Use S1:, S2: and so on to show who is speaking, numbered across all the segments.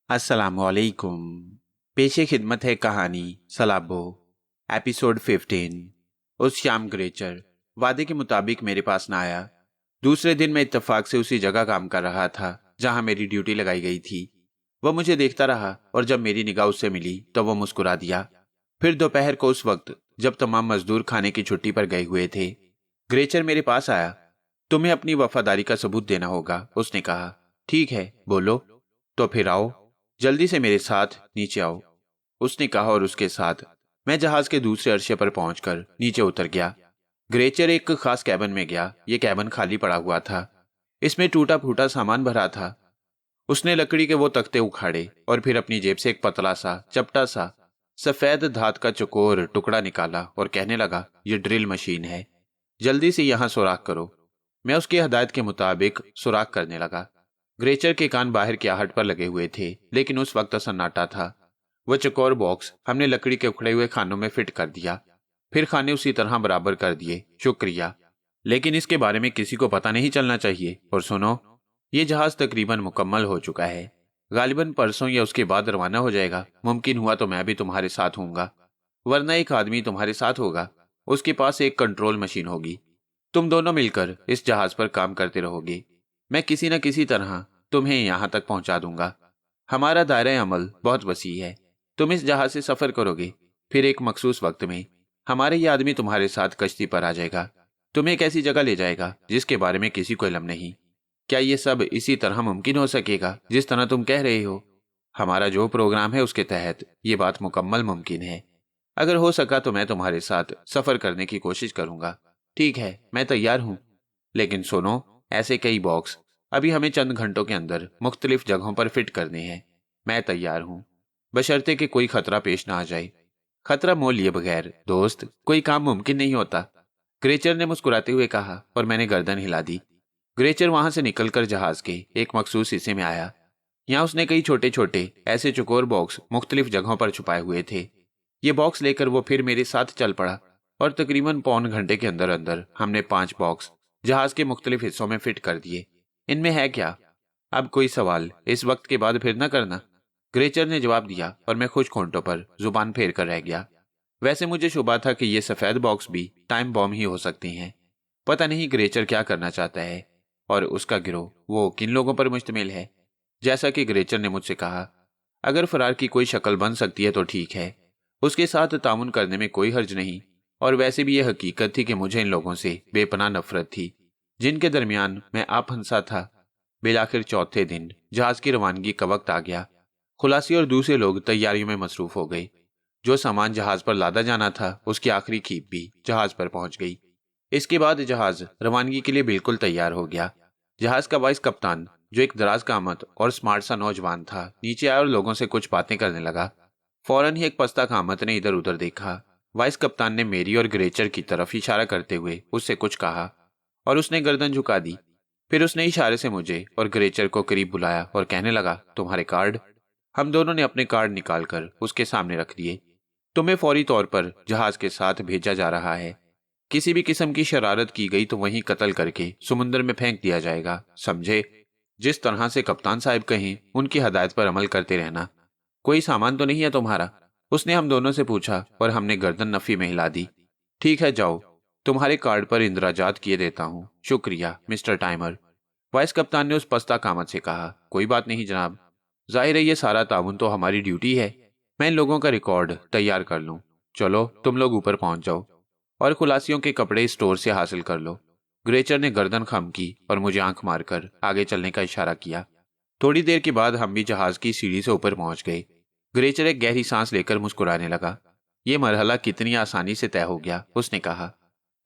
S1: अस्सलामुअलैकुम। पेशे खिदमत है कहानी सलाबो, एपिसोड 15। उस शाम ग्रेचर वादे के मुताबिक मेरे पास ना आया। दूसरे दिन मैं इत्तेफाक से उसी जगह काम कर रहा था जहां मेरी ड्यूटी लगाई गई थी। वह मुझे देखता रहा और जब मेरी निगाह उससे मिली तो वह मुस्कुरा दिया। फिर दोपहर को उस वक्त जब तमाम मजदूर खाने की छुट्टी पर गए हुए थे, ग्रेचर मेरे पास आया। तुम्हें अपनी वफादारी का सबूत देना होगा, उसने कहा। ठीक है, बोलो। तो फिर आओ, जल्दी से मेरे साथ नीचे आओ, उसने कहा और उसके साथ मैं जहाज के दूसरे अर्शे पर पहुंचकर नीचे उतर गया। ग्रेचर एक खास कैबिन में गया। यह कैबिन खाली पड़ा हुआ था। इसमें टूटा फूटा सामान भरा था। उसने लकड़ी के वो तख्ते उखाड़े और फिर अपनी जेब से एक पतला सा चपटा सा सफेद धात का चौकोर टुकड़ा निकाला और कहने लगा, यह ड्रिल मशीन है, जल्दी से यहां सुराख करो। मैं उसकी हदायत के मुताबिक सुराख करने लगा। ग्रेचर के कान बाहर की आहट पर लगे हुए थे, लेकिन उस वक्त सन्नाटा था। वह चौकोर बॉक्स हमने लकड़ी के उखड़े हुए खानों में फिट कर दिया, फिर खाने उसी तरह बराबर कर दिए। शुक्रिया, लेकिन इसके बारे में किसी को पता नहीं चलना चाहिए। और सुनो, ये जहाज तकरीबन मुकम्मल हो चुका है। गालिबन परसों या उसके बाद रवाना हो जाएगा। मुमकिन हुआ तो मैं भी तुम्हारे साथ होऊंगा, वरना एक आदमी तुम्हारे साथ होगा। उसके पास एक कंट्रोल मशीन होगी। तुम दोनों मिलकर इस जहाज पर काम करते रहोगे। मैं किसी न किसी तरह तुम्हें यहां तक पहुंचा दूंगा। हमारा दायरा अमल बहुत वसी है। तुम इस जहाज से सफर करोगे, फिर एक मखसूस वक्त में हमारे ये आदमी तुम्हारे साथ कश्ती पर आ जाएगा। तुम्हें एक ऐसी जगह ले जाएगा जिसके बारे में किसी को इल्म नहीं। क्या ये सब इसी तरह मुमकिन हो सकेगा जिस तरह तुम कह रहे हो? हमारा जो प्रोग्राम है उसके तहत ये बात मुकम्मल मुमकिन है। अगर हो सका तो मैं तुम्हारे साथ सफर करने की कोशिश करूंगा। ठीक है, मैं तैयार हूं। लेकिन सुनो, ऐसे कई बॉक्स अभी हमें चंद घंटों के अंदर मुख्तलिफ जगहों पर फिट करने हैं। मैं तैयार हूं, बशर्ते कि कोई खतरा पेश ना आ जाए। खतरा मोल लिए बगैर दोस्त कोई काम मुमकिन नहीं होता, ग्रेचर ने मुस्कुराते हुए कहा और मैंने गर्दन हिला दी। ग्रेचर वहां से निकलकर जहाज के एक मखसूस हिस्से में आया। यहाँ उसने कई छोटे छोटे ऐसे चौकोर बॉक्स मुख्तलिफ जगहों पर छुपाए हुए थे। ये बॉक्स लेकर वो फिर मेरे साथ चल पड़ा और तकरीबन पौन घंटे के अंदर अंदर हमने 5 बॉक्स जहाज के मुख्तलिफ हिस्सों में फिट कर दिए। इनमें है क्या? अब कोई सवाल इस वक्त के बाद फिर न करना, ग्रेचर ने जवाब दिया और मैं खुश खोंटों पर जुबान फेर कर रह गया। वैसे मुझे शुबा था कि ये सफेद बॉक्स भी टाइम बॉम्ब ही हो सकती हैं। पता नहीं ग्रेचर क्या करना चाहता है और उसका गिरोह वो किन लोगों पर मुश्तमिल है। जैसा कि ग्रेचर ने मुझसे कहा, अगर फरार की कोई शक्ल बन सकती है तो ठीक है, उसके साथ तामुन करने में कोई हर्ज नहीं। और वैसे भी यह हकीकत थी कि मुझे इन लोगों से बेपनाह नफरत थी जिनके दरमियान मैं आप हंसा था। बिलाखिर चौथे दिन जहाज की रवानगी का वक्त आ गया। खुलासी और दूसरे लोग तैयारियों में मसरूफ हो गए। जो सामान जहाज पर लादा जाना था उसकी आखिरी खीप भी जहाज पर पहुंच गई। इसके बाद जहाज रवानगी के लिए बिल्कुल तैयार हो गया। जहाज का वाइस कप्तान, जो एक दराज कामत और स्मार्ट सा नौजवान था, नीचे आया और लोगों से कुछ बातें करने लगा। फौरन ही एक पस्ता कामत ने इधर उधर देखा। वाइस कप्तान ने मेरी और ग्रेचर की तरफ इशारा करते हुए उससे कुछ कहा और उसने गर्दन झुका दी। फिर उसने इशारे से मुझे और ग्रेचर को करीब बुलाया और कहने लगा, तुम्हारे कार्ड। हम दोनों ने अपने कार्ड निकालकर उसके सामने रख दिए। तुम्हें फौरी तौर पर जहाज के साथ भेजा जा रहा है। किसी भी किस्म की शरारत की गई तो वहीं कत्ल करके समुद्र में फेंक दिया जाएगा, समझे? जिस तरह से कप्तान साहब कहें उनकी हदायत पर अमल करते रहना। कोई सामान तो नहीं है तुम्हारा? उसने हम दोनों से पूछा और हमने गर्दन नफी में हिला दी। ठीक है, जाओ, तुम्हारे कार्ड पर इंदराजात किए देता हूं। शुक्रिया मिस्टर टाइमर, वाइस कप्तान ने उस पस्ता कामत से कहा। कोई बात नहीं जनाब, जाहिर है ये सारा ताउन तो हमारी ड्यूटी है। मैं इन लोगों का रिकॉर्ड तैयार कर लूं। चलो तुम लोग ऊपर पहुंच जाओ और खुलासियों के कपड़े स्टोर से हासिल कर लो। ग्रेचर ने गर्दन खम की और मुझे आंख मारकर आगे चलने का इशारा किया। थोड़ी देर के बाद हम भी जहाज की सीढ़ी से ऊपर पहुंच गए। ग्रेचर एक गहरी सांस लेकर मुस्कुराने लगा। ये मरहला कितनी आसानी से तय हो गया, उसने कहा।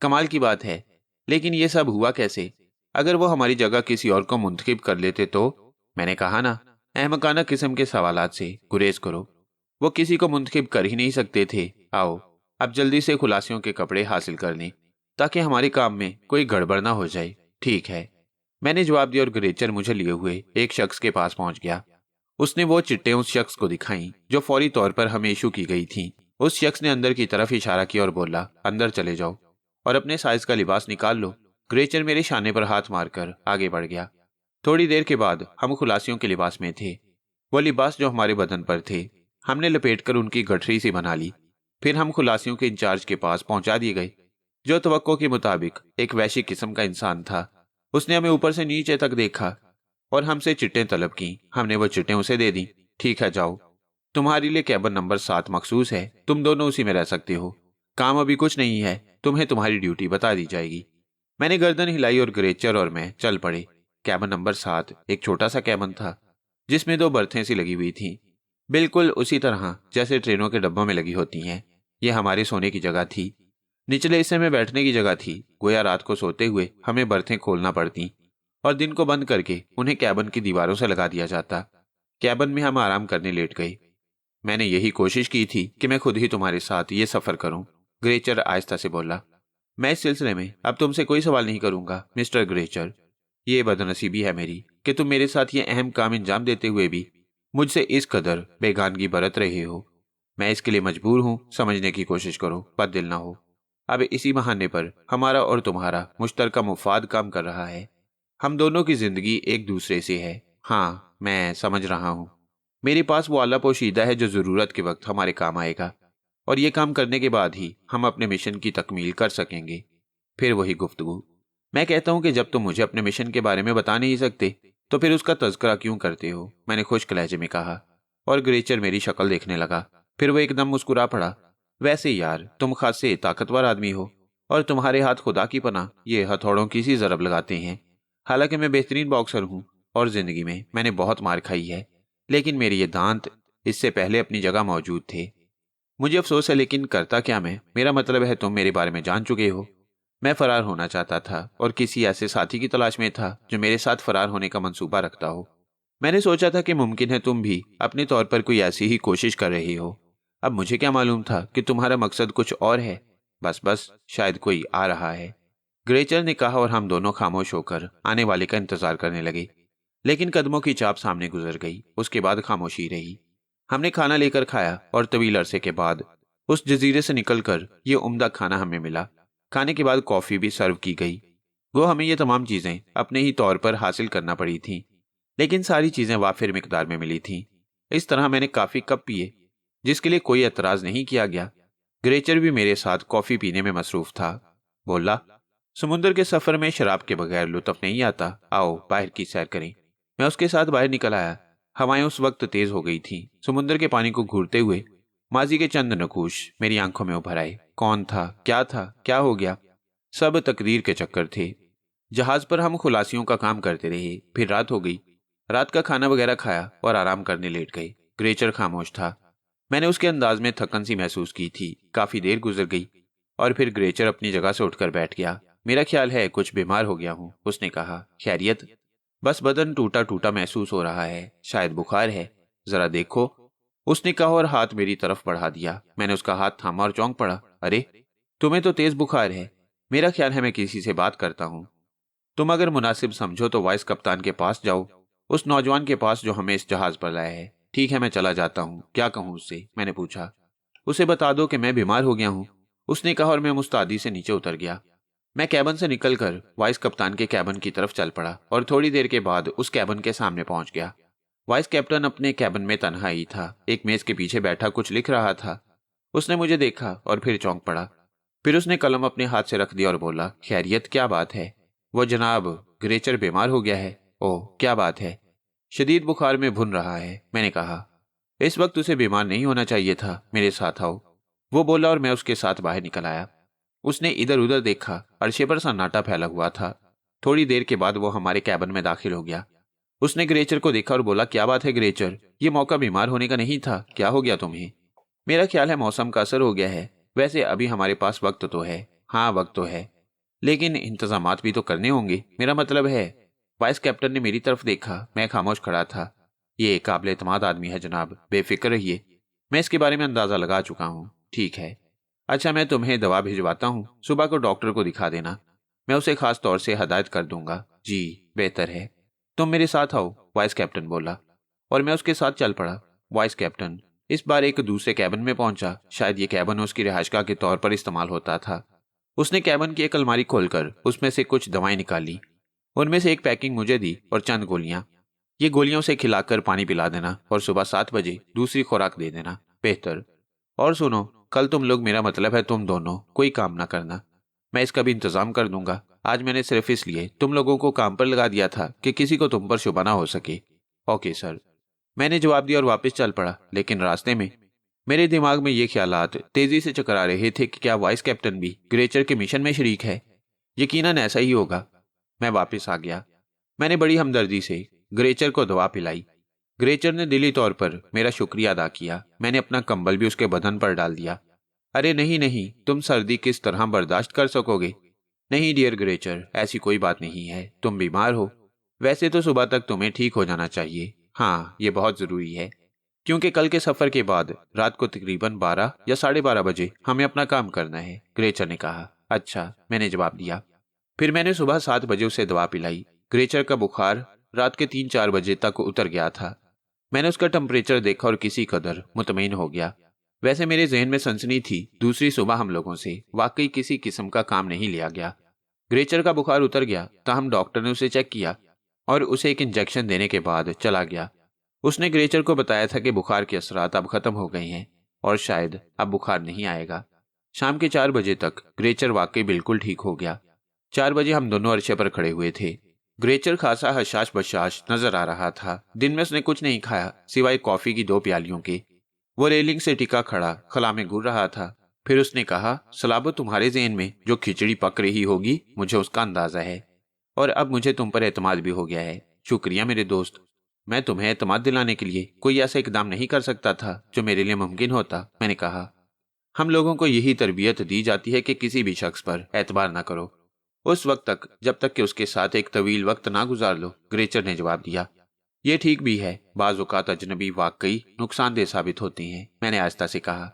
S1: कमाल की बात है, लेकिन ये सब हुआ कैसे? अगर वो हमारी जगह किसी और को मुंतखब कर लेते तो? मैंने कहा ना, अहमकाना किस्म के सवालात से गुरेज करो। वो किसी को मुंतखब कर ही नहीं सकते थे। आओ अब जल्दी से खुलासियों के कपड़े हासिल कर लें ताकि हमारे काम में कोई गड़बड़ ना हो जाए। ठीक है, मैंने जवाब दिया और ग्रेचर मुझे लिए हुए एक शख्स के पास पहुंच गया। उसने वो चिट्टे उस शख्स को दिखाई जो फौरी तौर पर हमें इशू की गई थी। उस शख्स ने अंदर की तरफ इशारा किया और बोला, अंदर चले जाओ और अपने साइज का लिबास निकाल लो। ग्रेचर मेरे शाने पर हाथ मारकर आगे बढ़ गया। थोड़ी देर के बाद हम खुलासियों के लिबास में थे। वो लिबास जो हमारे बदन पर थे हमने लपेटकर उनकी गठरी सी बना ली। फिर हम खुलासियों के इंचार्ज के पास पहुंचा दिए गए, जो तवक्को के मुताबिक एक वैसी किस्म का इंसान था। उसने हमें ऊपर से नीचे तक देखा और हमसे चिट्टें तलब की। हमने वो चिट्टें उसे दे दी। ठीक है, जाओ, तुम्हारे लिए कैबिन नंबर 7 मखसूस है, तुम दोनों उसी में रह सकते हो। काम अभी कुछ नहीं है, तुम्हें तुम्हारी ड्यूटी बता दी जाएगी। मैंने गर्दन हिलाई और ग्रेचर और मैं चल पड़े। कैबिन नंबर 7 एक छोटा सा कैबिन था जिसमें 2 बर्थें सी लगी हुई थीं, बिल्कुल उसी तरह जैसे ट्रेनों के डब्बों में लगी होती हैं। यह हमारे सोने की जगह थी। निचले हिस्से में बैठने की जगह थी। गोया रात को सोते हुए हमें बर्थें खोलना पड़ती और दिन को बंद करके उन्हें कैबिन की दीवारों से लगा दिया जाता। कैबिन में हम आराम करने लेट गए। मैंने यही कोशिश की थी कि मैं खुद ही तुम्हारे साथ ये सफर करूं, ग्रेचर आहिस्ता से बोला। मैं इस सिलसिले में अब तुमसे कोई सवाल नहीं करूंगा मिस्टर ग्रेचर। ये बदनसीबी है मेरी कि तुम मेरे साथ ये अहम काम अंजाम देते हुए भी मुझसे इस कदर बेगानगी बरत रहे हो। मैं इसके लिए मजबूर हूं, समझने की कोशिश करो, बददिल ना हो। अब इसी बहाने पर हमारा और तुम्हारा मुश्तरका मुफाद काम कर रहा है। हम दोनों की जिंदगी एक दूसरे से है। हाँ, मैं समझ रहा हूं। मेरे पास वो आला पोशीदा है जो जरूरत के वक्त हमारे काम आएगा और ये काम करने के बाद ही हम अपने मिशन की तकमील कर सकेंगे। फिर वही गुफ्तगू। मैं कहता हूं कि जब तुम मुझे अपने मिशन के बारे में बता नहीं सकते तो फिर उसका तज़किरा क्यों करते हो, मैंने खुश्क लहजे में कहा। और ग्रेचर मेरी शक्ल देखने लगा। फिर वो एकदम मुस्कुरा पड़ा। वैसे यार, तुम खासे ताकतवर आदमी हो और तुम्हारे हाथ खुदा की पनाह ये हथौड़ों की सी जरब लगाते हैं। हालांकि मैं बेहतरीन बॉक्सर हूं और जिंदगी में मैंने बहुत मार खाई है, लेकिन मेरे ये दांत इससे पहले अपनी जगह मौजूद थे। मुझे अफसोस है, लेकिन करता क्या मैं। मेरा मतलब है तुम मेरे बारे में जान चुके हो। मैं फरार होना चाहता था और किसी ऐसे साथी की तलाश में था जो मेरे साथ फरार होने का मंसूबा रखता हो। मैंने सोचा था कि मुमकिन है तुम भी अपने तौर पर कोई ऐसी ही कोशिश कर रही हो। अब मुझे क्या मालूम था कि तुम्हारा मकसद कुछ और है। बस बस, शायद कोई आ रहा है, ग्रेचर ने कहा और हम दोनों खामोश होकर आने वाले का इंतजार करने लगे। लेकिन कदमों की चाप सामने गुजर गई। उसके बाद खामोशी रही। हमने खाना लेकर खाया और तवील अरसे के बाद उस जजीरे से निकलकर ये उम्दा खाना हमें मिला। खाने के बाद कॉफी भी सर्व की गई। वो हमें ये तमाम चीजें अपने ही तौर पर हासिल करना पड़ी थीं, लेकिन सारी चीजें वाफिर मिकदार में मिली थीं। इस तरह मैंने काफी कप पिए, जिसके लिए कोई एतराज नहीं किया गया। ग्रेचर भी मेरे साथ कॉफी पीने में मसरूफ था। बोला, समुद्र के सफर में शराब के बगैर लुत्फ नहीं आता, आओ बाहर की सैर करें। मैं उसके साथ बाहर निकल आया। हवाएं उस वक्त तेज हो गई थीं। समुद्र के पानी को घूरते हुए माजी के चंद नकूश मेरी आंखों में उभर आए। कौन था, क्या हो गया? सब तकदीर के चक्कर थे। जहाज पर हम खुलासियों का काम करते रहे। फिर रात हो गई। रात का खाना वगैरह खाया और आराम करने लेट गए। ग्रेचर खामोश था। मैंने उसके अंदाज में थकन सी महसूस की थी। काफी देर गुजर गई और फिर ग्रेचर अपनी जगह से उठकर बैठ गया। मेरा ख्याल है कुछ बीमार हो गया हूं, उसने कहा। खैरियत? बस बदन टूटा टूटा महसूस हो रहा है, शायद बुखार है। जरा देखो, उसने कहा और हाथ मेरी तरफ बढ़ा दिया। मैंने उसका हाथ थामा और चौंक पड़ा। अरे, तुम्हें तो तेज बुखार है। मेरा ख्याल है मैं किसी से बात करता हूं। तुम अगर मुनासिब समझो तो वाइस कप्तान के पास जाओ, उस नौजवान के पास जो हमें इस जहाज पर लाया है। ठीक है, मैं चला जाता हूँ। क्या कहूँ उससे? मैंने पूछा। उसे बता दो कि मैं बीमार हो गया हूँ, उसने कहा और मैं मुस्तादी से नीचे उतर गया। मैं कैबिन से निकलकर वाइस कप्तान के कैबिन की तरफ चल पड़ा और थोड़ी देर के बाद उस कैबिन के सामने पहुंच गया। वाइस कैप्टन अपने कैबिन में तन्हा ही था। एक मेज के पीछे बैठा कुछ लिख रहा था। उसने मुझे देखा और फिर चौंक पड़ा। फिर उसने कलम अपने हाथ से रख दिया और बोला, खैरियत, क्या बात है? वो जनाब, ग्रेचर बीमार हो गया है। ओह, क्या बात है? शदीद बुखार में भुन रहा है, मैंने कहा। इस वक्त उसे बीमार नहीं होना चाहिए था, मेरे साथ आओ, वो बोला और मैं उसके साथ बाहर निकल आया। उसने इधर उधर देखा। अर्शे पर सन्नाटा फैला हुआ था। थोड़ी देर के बाद वो हमारे कैबिन में दाखिल हो गया। उसने ग्रेचर को देखा और बोला, क्या बात है ग्रेचर, ये मौका बीमार होने का नहीं था, क्या हो गया तुम्हें? मेरा ख्याल है मौसम का असर हो गया है। वैसे अभी हमारे पास वक्त तो है। हाँ, वक्त तो है, लेकिन इंतजामात भी तो करने होंगे, मेरा मतलब है। वाइस कैप्टन ने मेरी तरफ देखा। मैं खामोश खड़ा था। ये काबिल एतमाद आदमी है जनाब, बेफिक्र रहिए। मैं इसके बारे में अंदाजा लगा चुका हूँ। ठीक है, अच्छा, मैं तुम्हें दवा भिजवाता हूँ, सुबह को डॉक्टर को दिखा देना। मैं उसे खास तौर से हदायत कर दूंगा। जी, बेहतर है। तुम मेरे साथ आओ, वाइस कैप्टन बोला और मैं उसके साथ चल पड़ा। वाइस कैप्टन इस बार एक दूसरे कैबिन में पहुंचा। शायद ये कैबिन उसकी रिहाइशगाह के तौर पर इस्तेमाल होता था। उसने कैबिन की एक अलमारी खोलकर उसमें से कुछ दवाएं निकाली। उनमें से एक पैकिंग मुझे दी और चंद गोलियां। ये गोलियां उसे खिलाकर पानी पिला देना और सुबह 7 बजे दूसरी खुराक दे देना, बेहतर। और सुनो, कल तुम लोग, मेरा मतलब है तुम दोनों, कोई काम ना करना। मैं इसका भी इंतजाम कर दूंगा। आज मैंने सिर्फ इसलिए तुम लोगों को काम पर लगा दिया था कि किसी को तुम पर शुबा ना हो सके। ओके सर, मैंने जवाब दिया और वापस चल पड़ा। लेकिन रास्ते में मेरे दिमाग में ये ख्यालात तेजी से चकरा रहे थे कि क्या वाइस कैप्टन भी ग्रेचर के मिशन में शरीक है। यकीनन ऐसा ही होगा। मैं वापस आ गया। मैंने बड़ी हमदर्दी से ग्रेचर को दवा पिलाई। ग्रेचर ने दिली तौर पर मेरा शुक्रिया अदा किया। मैंने अपना कंबल भी उसके बदन पर डाल दिया। अरे नहीं नहीं, तुम सर्दी किस तरह बर्दाश्त कर सकोगे? नहीं डियर ग्रेचर, ऐसी कोई बात नहीं है। तुम बीमार हो। वैसे तो सुबह तक तुम्हें ठीक हो जाना चाहिए। हाँ, ये बहुत ज़रूरी है, क्योंकि कल के सफ़र के बाद रात को तकरीबन 12 या 12:30 बजे हमें अपना काम करना है, ग्रेचर ने कहा। अच्छा, मैंने जवाब दिया। फिर मैंने सुबह 7 बजे उसे दवा पिलाई। ग्रेचर का बुखार रात के 3-4 बजे तक उतर गया था। मैंने उसका टेम्परेचर देखा और किसी कदर मुतमईन हो गया। वैसे मेरे जहन में सनसनी थी, दूसरी सुबह हम लोगों से वाकई किसी किस्म का काम नहीं लिया गया। ग्रेचर का बुखार उतर गया, ताहम डॉक्टर ने उसे चेक किया और उसे एक इंजेक्शन देने के बाद चला गया। उसने ग्रेचर को बताया था कि बुखार के असरात अब खत्म हो गए हैं और शायद अब बुखार नहीं आएगा। शाम के 4 बजे तक ग्रेचर वाकई बिल्कुल ठीक हो गया। 4 बजे हम दोनों अरशे पर खड़े हुए थे। ग्रेचर खासा हशाश बशाश नजर आ रहा था। दिन में उसने कुछ नहीं खाया सिवाय कॉफी की 2 प्यालियों के। वो रेलिंग से टिका खड़ा खला में घूर रहा था। फिर उसने कहा, सलाबो, तुम्हारे ज़हन में जो खिचड़ी पक रही होगी मुझे उसका अंदाजा है, और अब मुझे तुम पर एतमाद भी हो गया है। शुक्रिया मेरे दोस्त। मैं तुम्हें एतमाद दिलाने के लिए कोई ऐसा इकदाम नहीं कर सकता था जो मेरे लिए मुमकिन होता, मैंने कहा। हम लोगों को यही तरबियत दी जाती है कि किसी भी शख्स पर एतबार ना करो उस वक्त तक जब तक कि उसके साथ एक तवील वक्त ना गुजार लो, ग्रेचर ने जवाब दिया। ये ठीक भी है, बाज़ औक़ात अजनबी वाकई नुकसानदेह साबित होती हैं, मैंने आहिस्ता से कहा।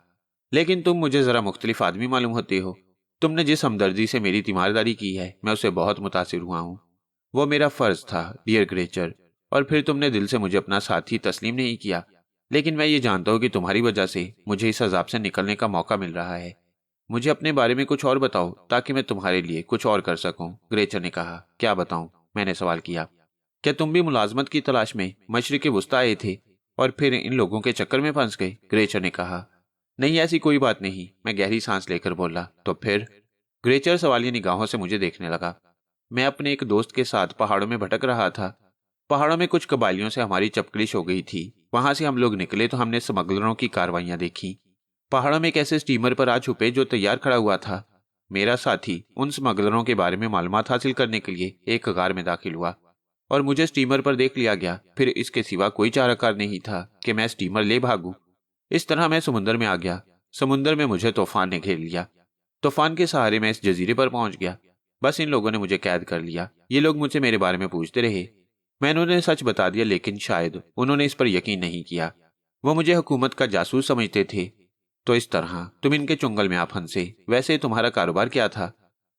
S1: लेकिन तुम मुझे ज़रा मुख्तलिफ आदमी मालूम होते हो। तुमने जिस हमदर्दी से मेरी तीमारदारी की है, मैं उससे बहुत मुतासिर हुआ हूँ। वो मेरा फ़र्ज़ था डियर ग्रेचर, और फिर तुमने दिल से मुझे अपना साथी तस्लीम नहीं किया। लेकिन मैं ये जानता हूँ कि तुम्हारी वजह से मुझे इस अजाब से निकलने का मौका मिल रहा है। मुझे अपने बारे में कुछ और बताओ ताकि मैं तुम्हारे लिए कुछ और कर सकूं, ग्रेचर ने कहा। क्या बताऊं? मैंने सवाल किया। क्या तुम भी मुलाजमत की तलाश में मशरिक़ वुस्ता आए थे और फिर इन लोगों के चक्कर में फंस गए? ग्रेचर ने कहा। नहीं, ऐसी कोई बात नहीं, मैं गहरी सांस लेकर बोला। तो फिर? ग्रेचर सवालिया निगाहों से मुझे देखने लगा। मैं अपने एक दोस्त के साथ पहाड़ों में भटक रहा था। पहाड़ों में कुछ कबाइलियों से हमारी चपकलिश हो गई थी। वहां से हम लोग निकले तो हमने स्मगलरों की कार्रवाइयां देखी। पहाड़ों में एक ऐसे स्टीमर पर आ छुपे जो तैयार खड़ा हुआ था। मेरा साथी उन स्मगलरों के बारे में मालूमात हासिल करने के लिए एक कगार में दाखिल हुआ और मुझे स्टीमर पर देख लिया गया। फिर इसके सिवा कोई चाराकार नहीं था कि मैं स्टीमर ले भागूं। इस तरह मैं समुंदर में आ गया। समुंदर में मुझे तूफान ने घेर लिया। तूफान के सहारे मैं इस जजीरे पर पहुंच गया। बस इन लोगों ने मुझे कैद कर लिया। ये लोग मुझसे मेरे बारे में पूछते रहे। मैंने उन्हें सच बता दिया, लेकिन शायद उन्होंने इस पर यकीन नहीं किया। वो मुझे हुकूमत का जासूस समझते थे। तो इस तरह तुम इनके चुंगल में आ फंसे। वैसे तुम्हारा कारोबार क्या था?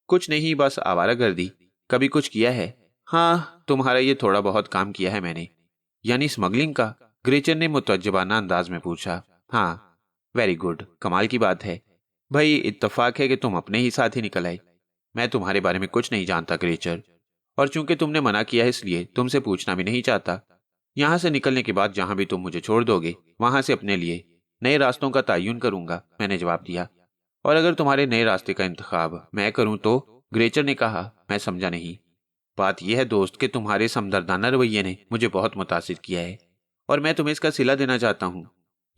S1: कुछ नहीं, बस आवारागर्दी। कभी कुछ किया है? हाँ, तुम्हारा ये थोड़ा बहुत काम किया है मैंने। यानी स्मगलिंग का? ग्रेचर ने मुतज्जबाना अंदाज में पूछा। हाँ। वेरी गुड, कमाल की बात है। भाई, इत्तेफाक है कि तुम अपने ही साथ ही निकल आए। मैं तुम्हारे बारे में कुछ नहीं जानता ग्रेचर, और चूंकि तुमने मना किया है इसलिए तुमसे पूछना भी नहीं चाहता। यहां से निकलने के बाद जहां भी तुम मुझे छोड़ दोगे वहां से अपने लिए नए रास्तों का तयन करूंगा, मैंने जवाब दिया। और अगर तुम्हारे नए रास्ते का इंतखाब मैं करूं तो? ग्रेचर ने कहा। मैं समझा नहीं। बात यह है दोस्त कि तुम्हारे समदर्दाना रवैये ने मुझे बहुत मुतासिर किया है और मैं तुम्हें इसका सिला देना चाहता हूँ।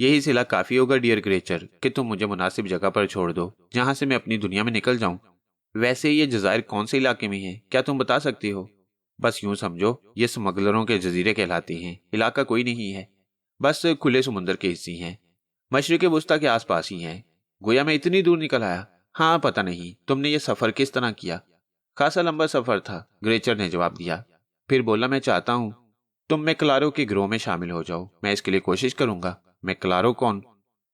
S1: यही सिला काफी होगा डियर ग्रेचर कि तुम मुझे मुनासिब जगह पर छोड़ दो जहां से मैं अपनी दुनिया में निकल जाऊं। वैसे ये जजायर कौन से इलाके में है, क्या तुम बता सकती हो? बस यूं समझो, ये स्मगलरों के जजीरे कहलाते हैं। इलाका कोई नहीं है, बस खुले समुंदर के हिस्से हैं। मशरिक़ वुस्ता के आसपास ही हैं। गोया मैं इतनी दूर निकल आया। हाँ, पता नहीं तुमने ये सफर किस तरह किया। खासा लंबा सफर था, ग्रेचर ने जवाब दिया। फिर बोला, मैं चाहता हूँ तुम मैक्लारो के गिरोह में शामिल हो जाओ। मैं इसके लिए कोशिश करूंगा। मैक्लारो कौन?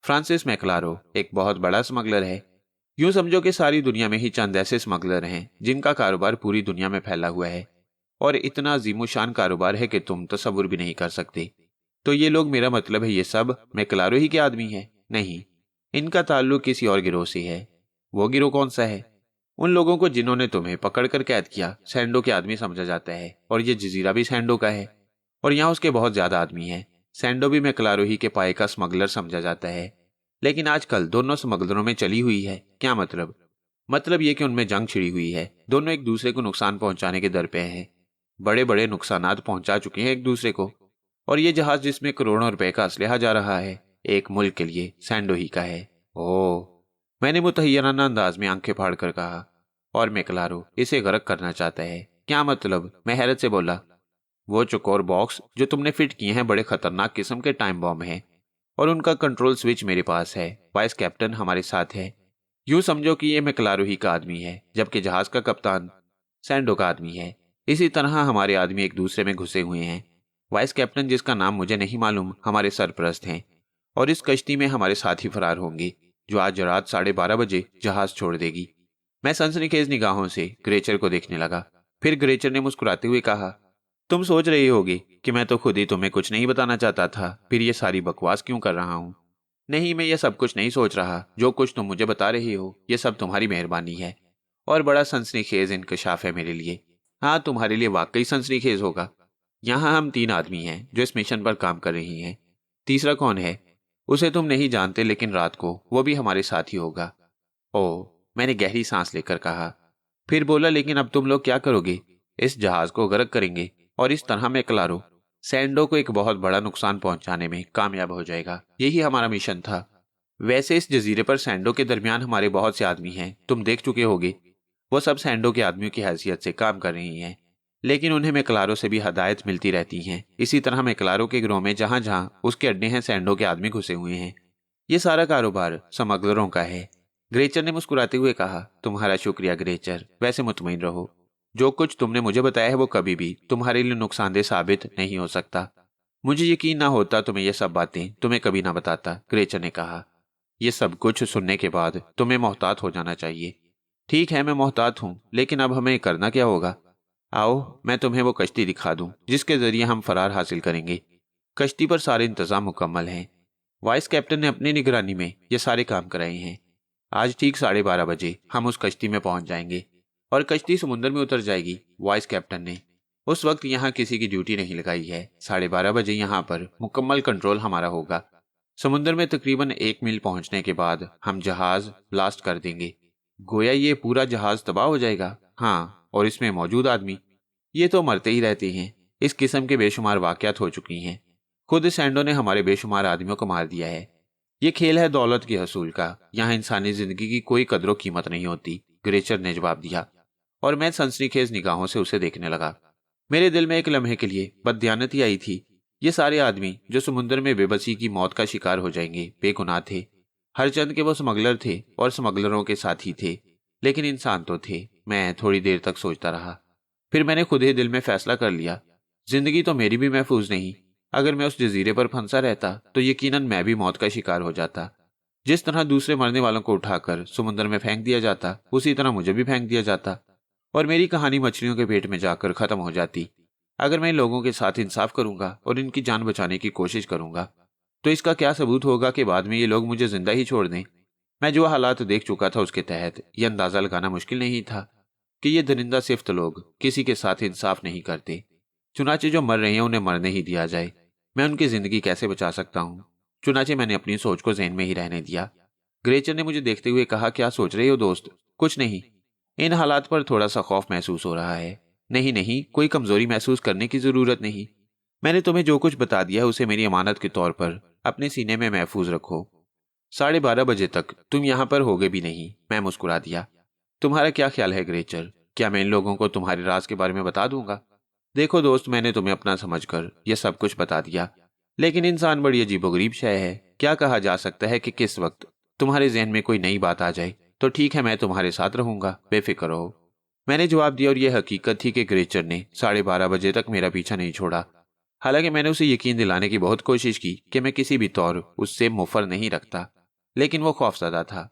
S1: फ्रांसिस मैक्लारो एक बहुत बड़ा स्मगलर है। यूं समझो कि सारी दुनिया में ही चंद ऐसे स्मगलर हैं जिनका कारोबार पूरी दुनिया में फैला हुआ है, और इतना अजीमुशान कारोबार है कि तुम तसव्वुर भी नहीं कर सकते। तो ये लोग, मेरा मतलब है ये सब मैक्लारो ही के आदमी हैं? नहीं, इनका ताल्लुक किसी और गिरोह से है। वो गिरोह कौन सा है? उन लोगों को जिन्होंने तुम्हें पकड़कर कैद किया सैंडो के आदमी समझा जाता है, और ये जजीरा भी सैंडो का है। और यहाँ उसके बहुत ज्यादा आदमी हैं। सैंडो भी मैक्लारो ही के पाए का स्मगलर समझा जाता है, लेकिन आजकल दोनों स्मगलरों में चली हुई है। क्या मतलब ये कि उनमें जंग छिड़ी हुई है। दोनों एक दूसरे को नुकसान पहुंचाने के दर पे हैं। बड़े बड़े नुकसानात पहुंचा चुके हैं एक दूसरे को। और ये जहाज जिसमें करोड़ों रुपए का असलहा जा रहा है, एक मुल्क के लिए सैंडो ही का है। ओह, मैंने मुतहय्यराना अंदाज में आंखें फाड़ कर कहा। और मैक्लारो इसे गर्क करना चाहता है? क्या मतलब? मैं हैरत से बोला। वो चौकोर बॉक्स जो तुमने फिट किए हैं बड़े खतरनाक किस्म के टाइम बॉम्ब हैं, और उनका कंट्रोल स्विच मेरे पास है। वाइस कैप्टन हमारे साथ है। यूं समझो कि ये मैक्लारो ही का आदमी है, जबकि जहाज का कप्तान सैंडो का आदमी है। इसी तरह हमारे आदमी एक दूसरे में घुसे हुए हैं। वाइस कैप्टन, जिसका नाम मुझे नहीं मालूम, हमारे सरपरस्त हैं, और इस कश्ती में हमारे साथी फरार होंगे, जो आज रात 12:30 बजे जहाज छोड़ देगी। मैं सनसनीखेज निगाहों से ग्रेचर को देखने लगा। फिर ग्रेचर ने मुस्कुराते हुए कहा, तुम सोच रही होगी कि मैं तो खुद ही तुम्हें कुछ नहीं बताना चाहता था, फिर ये सारी बकवास क्यों कर रहा हूँ। नहीं, मैं ये सब कुछ नहीं सोच रहा। जो कुछ तुम मुझे बता रही हो, ये सब तुम्हारी मेहरबानी है, और बड़ा सनसनीखेज इंकशाफ है मेरे लिए। हाँ, तुम्हारे लिए वाकई सनसनीखेज होगा। यहाँ हम 3 आदमी हैं जो इस मिशन पर काम कर रही हैं। तीसरा कौन है, उसे तुम नहीं जानते, लेकिन रात को वो भी हमारे साथ ही होगा। ओह, मैंने गहरी सांस लेकर कहा। फिर बोला, लेकिन अब तुम लोग क्या करोगे? इस जहाज को गर्क करेंगे, और इस तरह मैक्लारो सैंडो को एक बहुत बड़ा नुकसान पहुंचाने में कामयाब हो जाएगा। यही हमारा मिशन था। वैसे इस जजीरे पर सैंडो के दरमियान हमारे बहुत से आदमी हैं, तुम देख चुके होगे। वो सब सैंडो के आदमियों की हैसियत से काम कर रही हैं, लेकिन उन्हें मैक्लारो से भी हदायत मिलती रहती हैं। इसी तरह मैक्लारो के गिरोह में जहां जहां उसके अड्डे हैं, सैंडो के आदमी घुसे हुए हैं। ये सारा कारोबार स्मगलरों का है। ग्रेचर ने मुस्कुराते हुए कहा, तुम्हारा शुक्रिया ग्रेचर। वैसे मुतमईन रहो, जो कुछ तुमने मुझे बताया है वो कभी भी तुम्हारे लिए नुकसानदेह साबित नहीं हो सकता। मुझे यकीन ना होता तो मैं ये सब बातें तुम्हें कभी ना बताता, ग्रेचर ने कहा। ये सब कुछ सुनने के बाद तुम्हें मोहतात हो जाना चाहिए। ठीक है, मैं मोहतात हूँ, लेकिन अब हमें करना क्या होगा? आओ, मैं तुम्हें वो कश्ती दिखा दूं जिसके जरिए हम फरार हासिल करेंगे। कश्ती पर सारे इंतजाम मुकम्मल हैं। वाइस कैप्टन ने अपनी निगरानी में ये सारे काम कराए हैं। आज ठीक 12:30 बजे हम उस कश्ती में पहुंच जाएंगे, और कश्ती समुद्र में उतर जाएगी। वाइस कैप्टन ने उस वक्त यहाँ किसी की ड्यूटी नहीं लगाई है। 12:30 बजे यहाँ पर मुकम्मल कंट्रोल हमारा होगा। समुद्र में तकरीबन 1 मील पहुंचने के बाद हम जहाज ब्लास्ट कर देंगे। गोया ये पूरा जहाज तबाह हो जाएगा। हाँ, और इसमें मौजूद आदमी, ये तो मरते ही रहते हैं। इस किस्म के बेशुमार वाकयात हो चुकी हैं। खुद सैंडो ने हमारे बेशुमार आदमियों को मार दिया है। ये खेल है दौलत की हसूल का। यहाँ इंसानी जिंदगी की कोई कदरो कीमत नहीं होती, ग्रेचर ने जवाब दिया। और मैं सनसनीखेज निगाहों से उसे देखने लगा। मेरे दिल में एक लम्हे के लिए बददियानती आई थी। ये सारे आदमी जो समुद्र में बेबसी की मौत का शिकार हो जाएंगे, बेगुनाह थे। हरचंद के वो स्मगलर थे और स्मगलरों के साथी थे, लेकिन इंसान तो थे। मैं थोड़ी देर तक सोचता रहा। फिर मैंने खुद ही दिल में फैसला कर लिया, जिंदगी तो मेरी भी महफूज नहीं। अगर मैं उस जजीरे पर फंसा रहता तो यकीनन मैं भी मौत का शिकार हो जाता। जिस तरह दूसरे मरने वालों को उठाकर समुद्र में फेंक दिया जाता, उसी तरह मुझे भी फेंक दिया जाता, और मेरी कहानी मछलियों के पेट में जाकर खत्म हो जाती। अगर मैं इन लोगों के साथ इंसाफ करूंगा और इनकी जान बचाने की कोशिश करूंगा, तो इसका क्या सबूत होगा कि बाद में ये लोग मुझे जिंदा ही छोड़ दें? मैं जो हालात देख चुका था उसके तहत यह अंदाजा लगाना मुश्किल नहीं था कि ये दरिंदा सिफ्त लोग किसी के साथ इंसाफ नहीं करते। चुनाचे जो मर रहे हैं उन्हें मरने ही दिया जाए। मैं उनकी जिंदगी कैसे बचा सकता हूँ? चुनाचे मैंने अपनी सोच को ज़हन में ही रहने दिया। ग्रेचर ने मुझे देखते हुए कहा, क्या सोच रहे हो दोस्त? कुछ नहीं, इन हालात पर थोड़ा सा खौफ महसूस हो रहा है। नहीं नहीं, कोई कमजोरी महसूस करने की जरूरत नहीं। मैंने तुम्हें जो कुछ बता दिया है उसे मेरी अमानत के तौर पर अपने सीने में महफूज रखो। 12:30 बजे तक तुम यहाँ पर होगे भी नहीं। मैं मुस्कुरा दिया। तुम्हारा क्या ख्याल है ग्रेचर? क्या मैं इन लोगों को तुम्हारे राज के बारे में बता दूंगा? देखो दोस्त, मैंने तुम्हें अपना समझकर यह सब कुछ बता दिया, लेकिन इंसान बड़ी अजीबोगरीब शय है। क्या कहा जा सकता है कि किस वक्त तुम्हारे जहन में कोई नई बात आ जाए। तो ठीक है, मैं तुम्हारे साथ रहूंगा, बेफिक्र रहो। मैंने जवाब दिया, और यह हकीकत थी कि ग्रेचर ने 12:30 बजे तक मेरा पीछा नहीं छोड़ा। हालांकि मैंने उसे यकीन दिलाने की बहुत कोशिश की कि मैं किसी भी तौर उससे मुफर नहीं रखता, लेकिन वो खौफजदा था।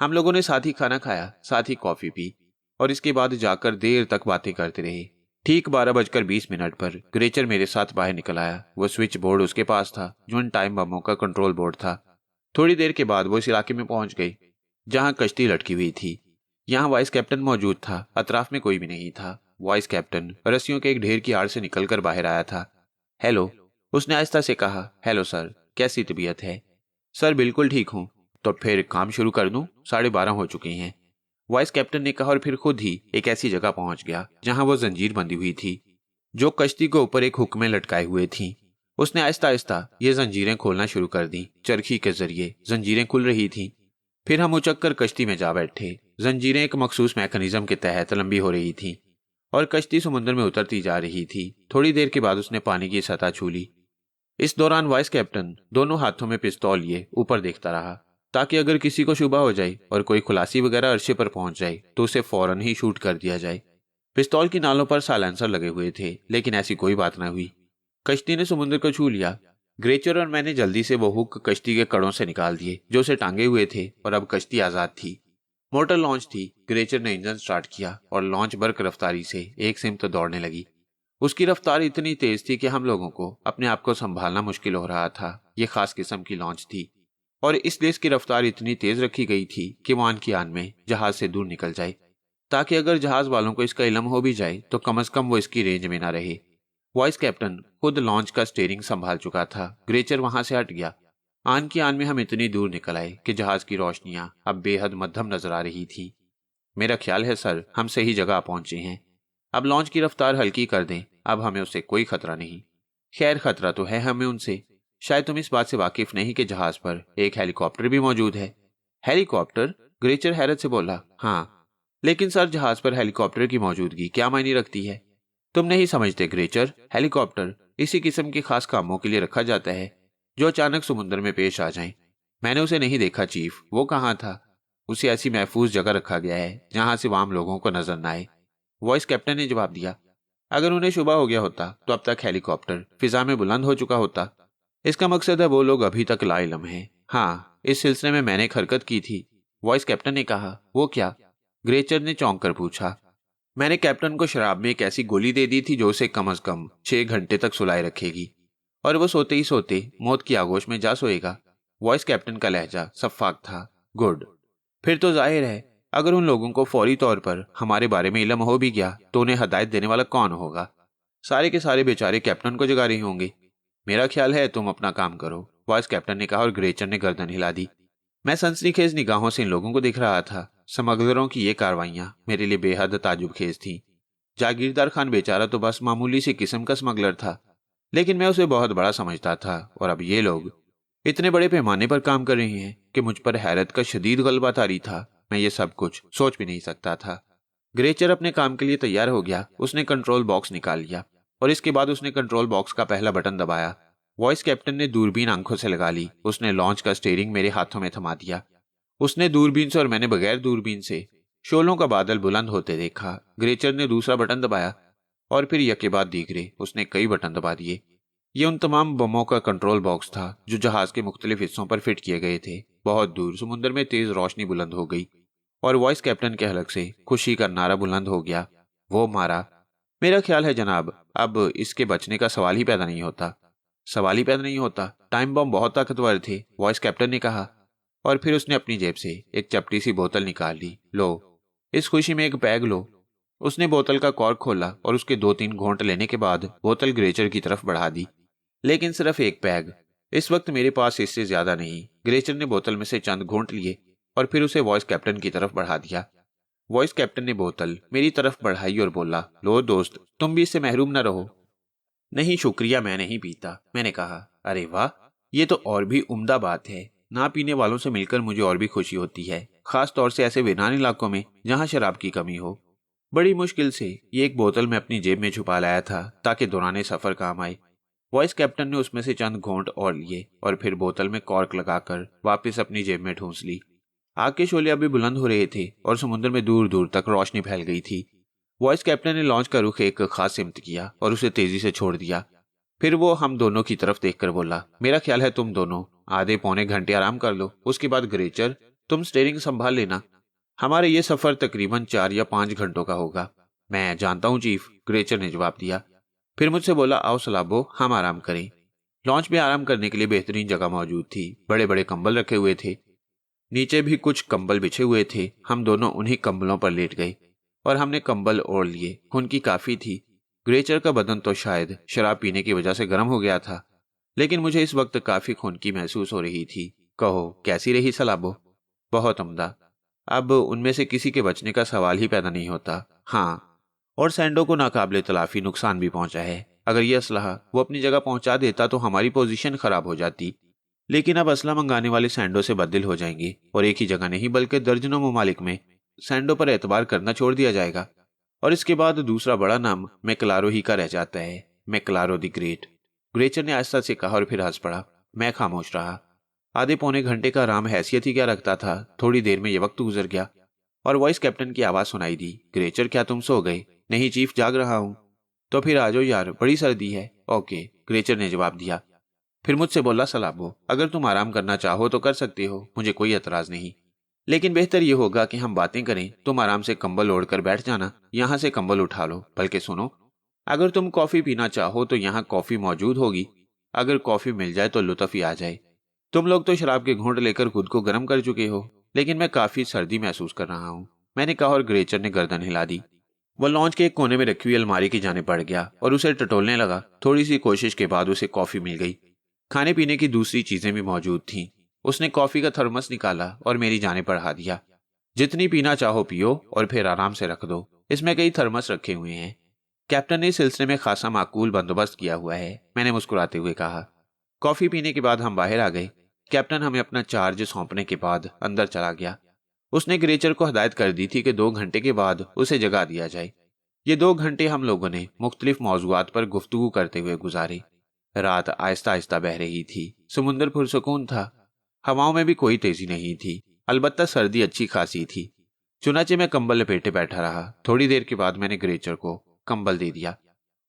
S1: हम लोगों ने साथ ही खाना खाया, साथ ही कॉफी पी, और इसके बाद जाकर देर तक बातें करते रहे। ठीक 12:20 पर ग्रेचर मेरे साथ बाहर निकल आया। वो स्विच बोर्ड उसके पास था, जो इन टाइम बमों का कंट्रोल बोर्ड था। थोड़ी देर के बाद वो इस इलाके में पहुंच गई जहां कश्ती लटकी हुई थी। यहाँ वाइस कैप्टन मौजूद था। अतराफ में कोई भी नहीं था। वाइस कैप्टन रस्सियों के एक ढेर की आड़ से निकलकर बाहर आया था। हेलो, उसने आहिस्ता से कहा। हेलो सर, कैसी तबीयत है? सर बिल्कुल ठीक हूँ। तो फिर काम शुरू कर दूं? 12:30 हो चुके हैं, वाइस कैप्टन ने कहा और फिर खुद ही एक ऐसी जगह पहुंच गया जहां वो जंजीर बंधी हुई थी जो कश्ती के ऊपर एक हुक में लटकाए हुए थी। उसने आहिस्ता आहिस्ता ये जंजीरें खोलना शुरू कर दी। चरखी के जरिए जंजीरें खुल रही थीं। फिर हम उचक कर कश्ती में जा बैठे। जंजीरें एक मखसूस मैकेनिज्म के तहत लंबी हो रही थीं और कश्ती समुद्र में उतरती जा रही थी। थोड़ी देर के बाद उसने पानी की सतह छू ली। इस दौरान वाइस कैप्टन दोनों हाथों में पिस्तौल लिए ऊपर देखता रहा ताकि अगर किसी को शुबा हो जाए और कोई खुलासी वगैरह अर्शे पर पहुंच जाए तो उसे फौरन ही शूट कर दिया जाए। पिस्तौल की नालों पर साइलेंसर लगे हुए थे, लेकिन ऐसी कोई बात न हुई। कश्ती ने समुद्र को छू लिया। ग्रेचर और मैंने जल्दी से वो हुक कश्ती के कड़ों से निकाल दिए जो उसे टांगे हुए थे और अब कश्ती आजाद थी। मोटर लॉन्च थी। ग्रेचर ने इंजन स्टार्ट किया और लॉन्च बर्क रफ्तारी से एक सिमत दौड़ने लगी। उसकी रफ्तार इतनी तेज थी कि हम लोगों को अपने आप को संभालना मुश्किल हो रहा था। यह खास किस्म की लॉन्च थी और इसलिए इसकी रफ्तार इतनी तेज रखी गई थी कि वो आन की आन में जहाज से दूर निकल जाए, ताकि अगर जहाज वालों को इसका इल्म हो भी जाए तो कम से कम वो इसकी रेंज में ना रहे। वाइस कैप्टन खुद लॉन्च का स्टीयरिंग संभाल चुका था। ग्रेचर वहां से हट गया। आन की आन में हम इतनी दूर निकल आए कि जहाज की रोशनियां अब बेहद मध्यम नजर आ रही थी। मेरा ख्याल है सर, हम सही जगह पहुंचे हैं। अब लॉन्च की रफ्तार हल्की कर दें, अब हमें उससे कोई खतरा नहीं। खैर, खतरा तो है हमें उनसे। शायद तुम इस बात से वाकिफ नहीं कि जहाज पर एक हेलीकॉप्टर भी मौजूद है। हेलीकॉप्टर? ग्रेचर हैरत से बोला। हाँ, लेकिन सर जहाज पर हेलीकॉप्टर की मौजूदगी क्या मायने रखती है? तुम नहीं समझते ग्रेचर, हेलीकॉप्टर इसी किस्म के खास कामों के लिए रखा जाता है जो अचानक समुद्र में पेश आ जाएं। मैंने उसे नहीं देखा चीफ, वो कहाँ था? उसे ऐसी महफूज जगह रखा गया है जहां से आम लोगों को नजर न आए, वॉइस कैप्टन ने जवाब दिया। अगर उन्हें शुबा हो गया होता तो अब तक हेलीकॉप्टर फिजा में बुलंद हो चुका होता। इसका मकसद है वो लोग अभी तक लाइलम हैं। हाँ, इस सिलसिले में मैंने एक हरकत की थी, वॉइस कैप्टन ने कहा। वो क्या? ग्रेचर ने चौंक कर पूछा। मैंने कैप्टन को शराब में एक ऐसी गोली दे दी थी जो उसे कम से कम 6 घंटे तक सुलाए रखेगी और वो सोते ही सोते मौत की आगोश में जा सोएगा। वॉइस कैप्टन का लहजा सफाक था। गुड, फिर तो जाहिर है अगर उन लोगों को फौरी तौर पर हमारे बारे में इल्म हो भी गया तो उन्हें हदायत देने वाला कौन होगा? सारे के सारे बेचारे कैप्टन को जगा रहे होंगे। मेरा ख्याल है तुम अपना काम करो, वॉइस कैप्टन ने कहा और ग्रेचर ने गर्दन हिला दी। मैं सनसनीखेज निगाहों से इन लोगों को देख रहा था। स्मगलरों की ये कार्रवाइयां मेरे लिए बेहद ताजुबखेज थीं। जागीरदार खान बेचारा तो बस मामूली सी किस्म का स्मगलर था, लेकिन मैं उसे बहुत बड़ा समझता था और अब ये लोग इतने बड़े पैमाने पर काम कर रहे हैं कि मुझ पर हैरत का शदीद गलबा तारी था। मैं ये सब कुछ सोच भी नहीं सकता था। ग्रेचर अपने काम के लिए तैयार हो गया। उसने कंट्रोल बॉक्स निकाल लिया और इसके बाद उसने कंट्रोल बॉक्स का पहला बटन दबाया। वॉइस कैप्टन ने दूरबीन आंखों से लगा ली। उसने लॉन्च का स्टीयरिंग मेरे हाथों में थमा दिया। उसने दूरबीन से और मैंने बगैर दूरबीन से शोलों का बादल बुलंद होते देखा। ग्रेचर ने दूसरा बटन दबाया और फिर यके बाद दीगरे उसने कई बटन दबा दिए। ये उन तमाम बमों का कंट्रोल बॉक्स था जो जहाज के मुख्तलिफ हिस्सों पर फिट किए गए थे। बहुत दूर समुद्र में तेज रोशनी बुलंद हो गई और वॉइस कैप्टन के हलक से खुशी का नारा बुलंद हो गया। वो मारा। मेरा ख्याल है जनाब, अब इसके बचने का सवाल ही पैदा नहीं होता। सवाल ही पैदा नहीं होता? टाइम बम बहुत ताकतवर थे, वॉइस कैप्टन ने कहा और फिर उसने अपनी जेब से एक चपटी सी बोतल निकाल ली। लो, इस खुशी में एक पैग लो। उसने बोतल का कॉर्क खोला और उसके 2-3 घोंट लेने के बाद बोतल ग्रेचर की तरफ बढ़ा दी, लेकिन सिर्फ एक पैग। इस वक्त मेरे पास इससे ज्यादा नहीं। ग्रेचर ने बोतल में से चंद घोंट लिए और फिर उसे वॉइस कैप्टन की तरफ बढ़ा दिया। वॉइस कैप्टन ने बोतल मेरी तरफ बढ़ाई और बोला, लो दोस्त, तुम भी इससे महरूम न रहो। नहीं शुक्रिया, मैं नहीं पीता, मैंने कहा। अरे वाह, ये तो और भी उम्दा बात है। ना पीने वालों से मिलकर मुझे और भी खुशी होती है, खास तौर से ऐसे वीरान इलाकों में जहां शराब की कमी हो। बड़ी मुश्किल से ये एक बोतल मैं अपनी जेब में छुपा लाया था ताकि दौराने सफर काम आए। वॉइस कैप्टन ने उसमें से चंद घोंट और लिए और फिर बोतल में कॉर्क लगाकर वापस अपनी जेब में ठूंस ली। आग के शोले अभी बुलंद हो रहे थे और समुद्र में दूर दूर तक रोशनी फैल गई थी। वॉइस कैप्टन ने लॉन्च का रुख एक खास सिमत किया और उसे तेजी से छोड़ दिया। फिर वो हम दोनों की तरफ देखकर बोला, मेरा ख्याल है तुम दोनों आधे पौने घंटे आराम कर लो, उसके बाद ग्रेचर तुम स्टीयरिंग संभाल लेना। हमारे ये सफर तकरीबन 4 या 5 घंटों का होगा। मैं जानता हूँ चीफ, ग्रेचर ने जवाब दिया। फिर मुझसे बोला, आओ सलाबो, हम आराम करें। लॉन्च में आराम करने के लिए बेहतरीन जगह मौजूद थी। बड़े बड़े कंबल रखे हुए थे, नीचे भी कुछ कंबल बिछे हुए थे। हम दोनों उन्हीं कंबलों पर लेट गए और हमने कंबल ओढ़ लिए। खून की काफी थी। ग्रेचर का बदन तो शायद शराब पीने की वजह से गर्म हो गया था, लेकिन मुझे इस वक्त काफी खुनकी महसूस हो रही थी। कहो, कैसी रही सलाबो? बहुत उम्दा। अब उनमें से किसी के बचने का सवाल ही पैदा नहीं होता। हाँ, और सैंडो को नाकाबिले तलाफी नुकसान भी पहुंचा है। अगर यह असलहा वो अपनी जगह पहुंचा देता तो हमारी पोजीशन खराब हो जाती। लेकिन अब असला मंगाने वाले सैंडो से बददिल हो जाएंगे और एक ही जगह नहीं बल्कि दर्जनों ममालिक में सैंडो पर एतबार करना छोड़ दिया जाएगा। और इसके बाद दूसरा बड़ा नाम मैक्लारो ही का रह जाता है, मैक्लारो द ग्रेट। ग्रेचर ने आहिस्ता से कहा और फिर हंस पड़ा। मैं खामोश रहा। आधे पौने घंटे का आराम हैसियत ही क्या रखता था। थोड़ी देर में यह वक्त गुजर गया और वॉइस कैप्टन की आवाज सुनाई दी। ग्रेचर, क्या तुम सो गए? नहीं चीफ, जाग रहा हूं। तो फिर आ जाओ यार, बड़ी सर्दी है। ओके, ग्रेचर ने जवाब दिया। फिर मुझसे बोला, सलाबो, अगर तुम आराम करना चाहो तो कर सकते हो, मुझे कोई एतराज नहीं। लेकिन बेहतर यह होगा कि हम बातें करें। तुम आराम से कंबल ओढ़कर बैठ जाना, यहां से कंबल उठा लो। बल्कि सुनो, अगर तुम कॉफी पीना चाहो तो यहाँ कॉफी मौजूद होगी। अगर कॉफी मिल जाए तो लुत्फ ही आ जाए। तुम लोग तो शराब के घूंट लेकर खुद को गर्म कर चुके हो, लेकिन मैं काफी सर्दी महसूस कर रहा हूँ, मैंने कहा और ग्रेचर ने गर्दन हिला दी। वह लॉन्च के एक कोने में रखी हुई अलमारी की जाने पड़ गया और उसे टटोलने लगा। थोड़ी सी कोशिश के बाद उसे कॉफी मिल गई। खाने पीने की दूसरी चीजें भी मौजूद थीं। उसने कॉफी का थर्मस निकाला और मेरी जानिब बढ़ा दिया। जितनी पीना चाहो पियो और फिर आराम से रख दो, इसमें कई थर्मस रखे हुए हैं। कैप्टन ने इस सिलसिले में खासा माकूल बंदोबस्त किया हुआ है, मैंने मुस्कुराते हुए कहा। कॉफी पीने के बाद हम बाहर आ गए। कैप्टन हमें अपना चार्ज सौंपने के बाद अंदर चला गया। उसने ग्रेचर को हदायत कर दी थी कि 2 घंटे के बाद उसे जगा दिया जाए। ये 2 घंटे हम लोगों ने मुख्तलिफ मौज़ूआत पर गुफ्तगू करते हुए गुजारे। रात आहिस्ता आहिस्ता बह रही थी। समुंदर पुरसुकून था। हवाओं में भी कोई तेजी नहीं थी। अलबत्ता सर्दी अच्छी खासी थी। चुनाचे मैं कंबल लपेटे बैठा रहा। थोड़ी देर के बाद मैंने ग्रेचर को कंबल दे दिया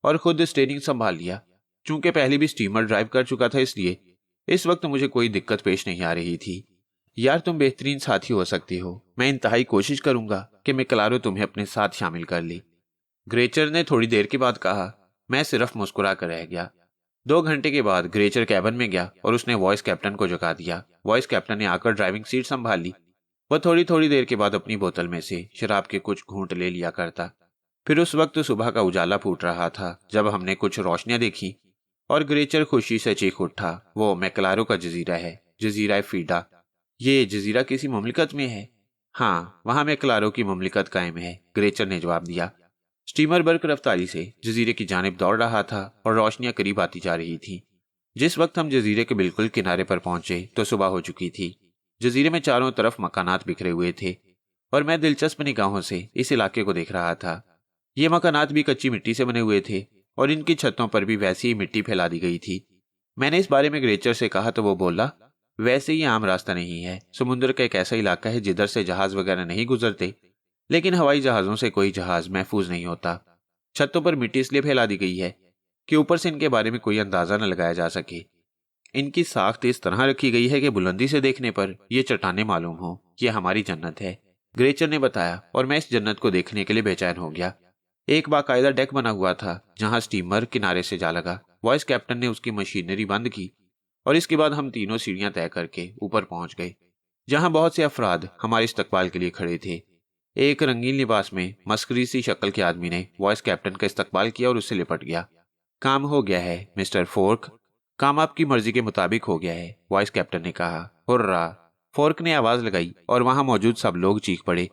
S1: और खुद स्टीयरिंग संभाल लिया। चूंकि पहले भी स्टीमर ड्राइव कर चुका था, इसलिए इस वक्त मुझे कोई दिक्कत पेश नहीं आ रही थी। यार, तुम बेहतरीन साथी हो सकती हो। मैं इंतहाई कोशिश करूंगा कि मैक्लारो तुम्हें अपने साथ शामिल कर ली, ग्रेचर ने थोड़ी देर के बाद कहा। मैं सिर्फ मुस्कुरा कर रह गया। 2 घंटे के बाद ग्रेचर कैबिन में गया और उसने वॉइस कैप्टन को जगा दिया। वॉइस कैप्टन ने आकर ड्राइविंग सीट संभाल ली। वह थोड़ी थोड़ी देर के बाद अपनी बोतल में से शराब के कुछ घूंट ले लिया करता। फिर उस वक्त सुबह का उजाला फूट रहा था जब हमने कुछ रोशनियां देखी और ग्रेचर खुशी से चीख उठा। वो मैक्लारो का जजीरा है, जजीरा फीडा। ये जजीरा किसी ममलिकत में है? हाँ, वहां मैक्लारो की ममलिकत कायम है, ग्रेचर ने जवाब दिया। स्टीमर बर्क रफ्तारी से जजीरे की जानिब दौड़ रहा था और रोशनियां करीब आती जा रही थी। जिस वक्त हम जजीरे के बिल्कुल किनारे पर पहुंचे तो सुबह हो चुकी थी। जजीरे में चारों तरफ मकानात बिखरे हुए थे और मैं दिलचस्प निगाहों से इस इलाके को देख रहा था। ये मकानात भी कच्ची मिट्टी से बने हुए थे और इनकी छतों पर भी वैसी ही मिट्टी फैला दी गई थी। मैंने इस बारे में ग्रेचर से कहा तो वो बोला, वैसे ही आम रास्ता नहीं है। समुद्र का एक ऐसा इलाका है जिधर से जहाज वगैरह नहीं गुजरते, लेकिन हवाई जहाजों से कोई जहाज महफूज नहीं होता। छतों पर मिट्टी इसलिए फैला दी गई है कि ऊपर से इनके बारे में कोई अंदाजा न लगाया जा सके। इनकी साख्त इस तरह रखी गई है कि बुलंदी से देखने पर यह चट्टानें मालूम हो। यह हमारी जन्नत है, ग्रेचर ने बताया और मैं इस जन्नत को देखने के लिए बेचैन हो गया। एक बाकायदा डेक बना हुआ था जहां स्टीमर किनारे से जा लगा। वॉइस कैप्टन ने उसकी मशीनरी बंद की और इसके बाद हम तीनों सीढ़ियां तय करके ऊपर पहुंच गए, जहां बहुत से अफराद हमारे इस्तकबाल के लिए खड़े थे। एक रंगीन लिबास में मस्करी सी शक्ल के आदमी ने वॉइस कैप्टन का इस्तकबाल किया और उससे लिपट गया। काम हो गया है मिस्टर फोर्क, काम आपकी मर्जी के मुताबिक हो गया है, वॉइस कैप्टन ने कहा। हुर्रा, फोर्क ने आवाज लगाई और वहां मौजूद सब लोग चीख पड़े।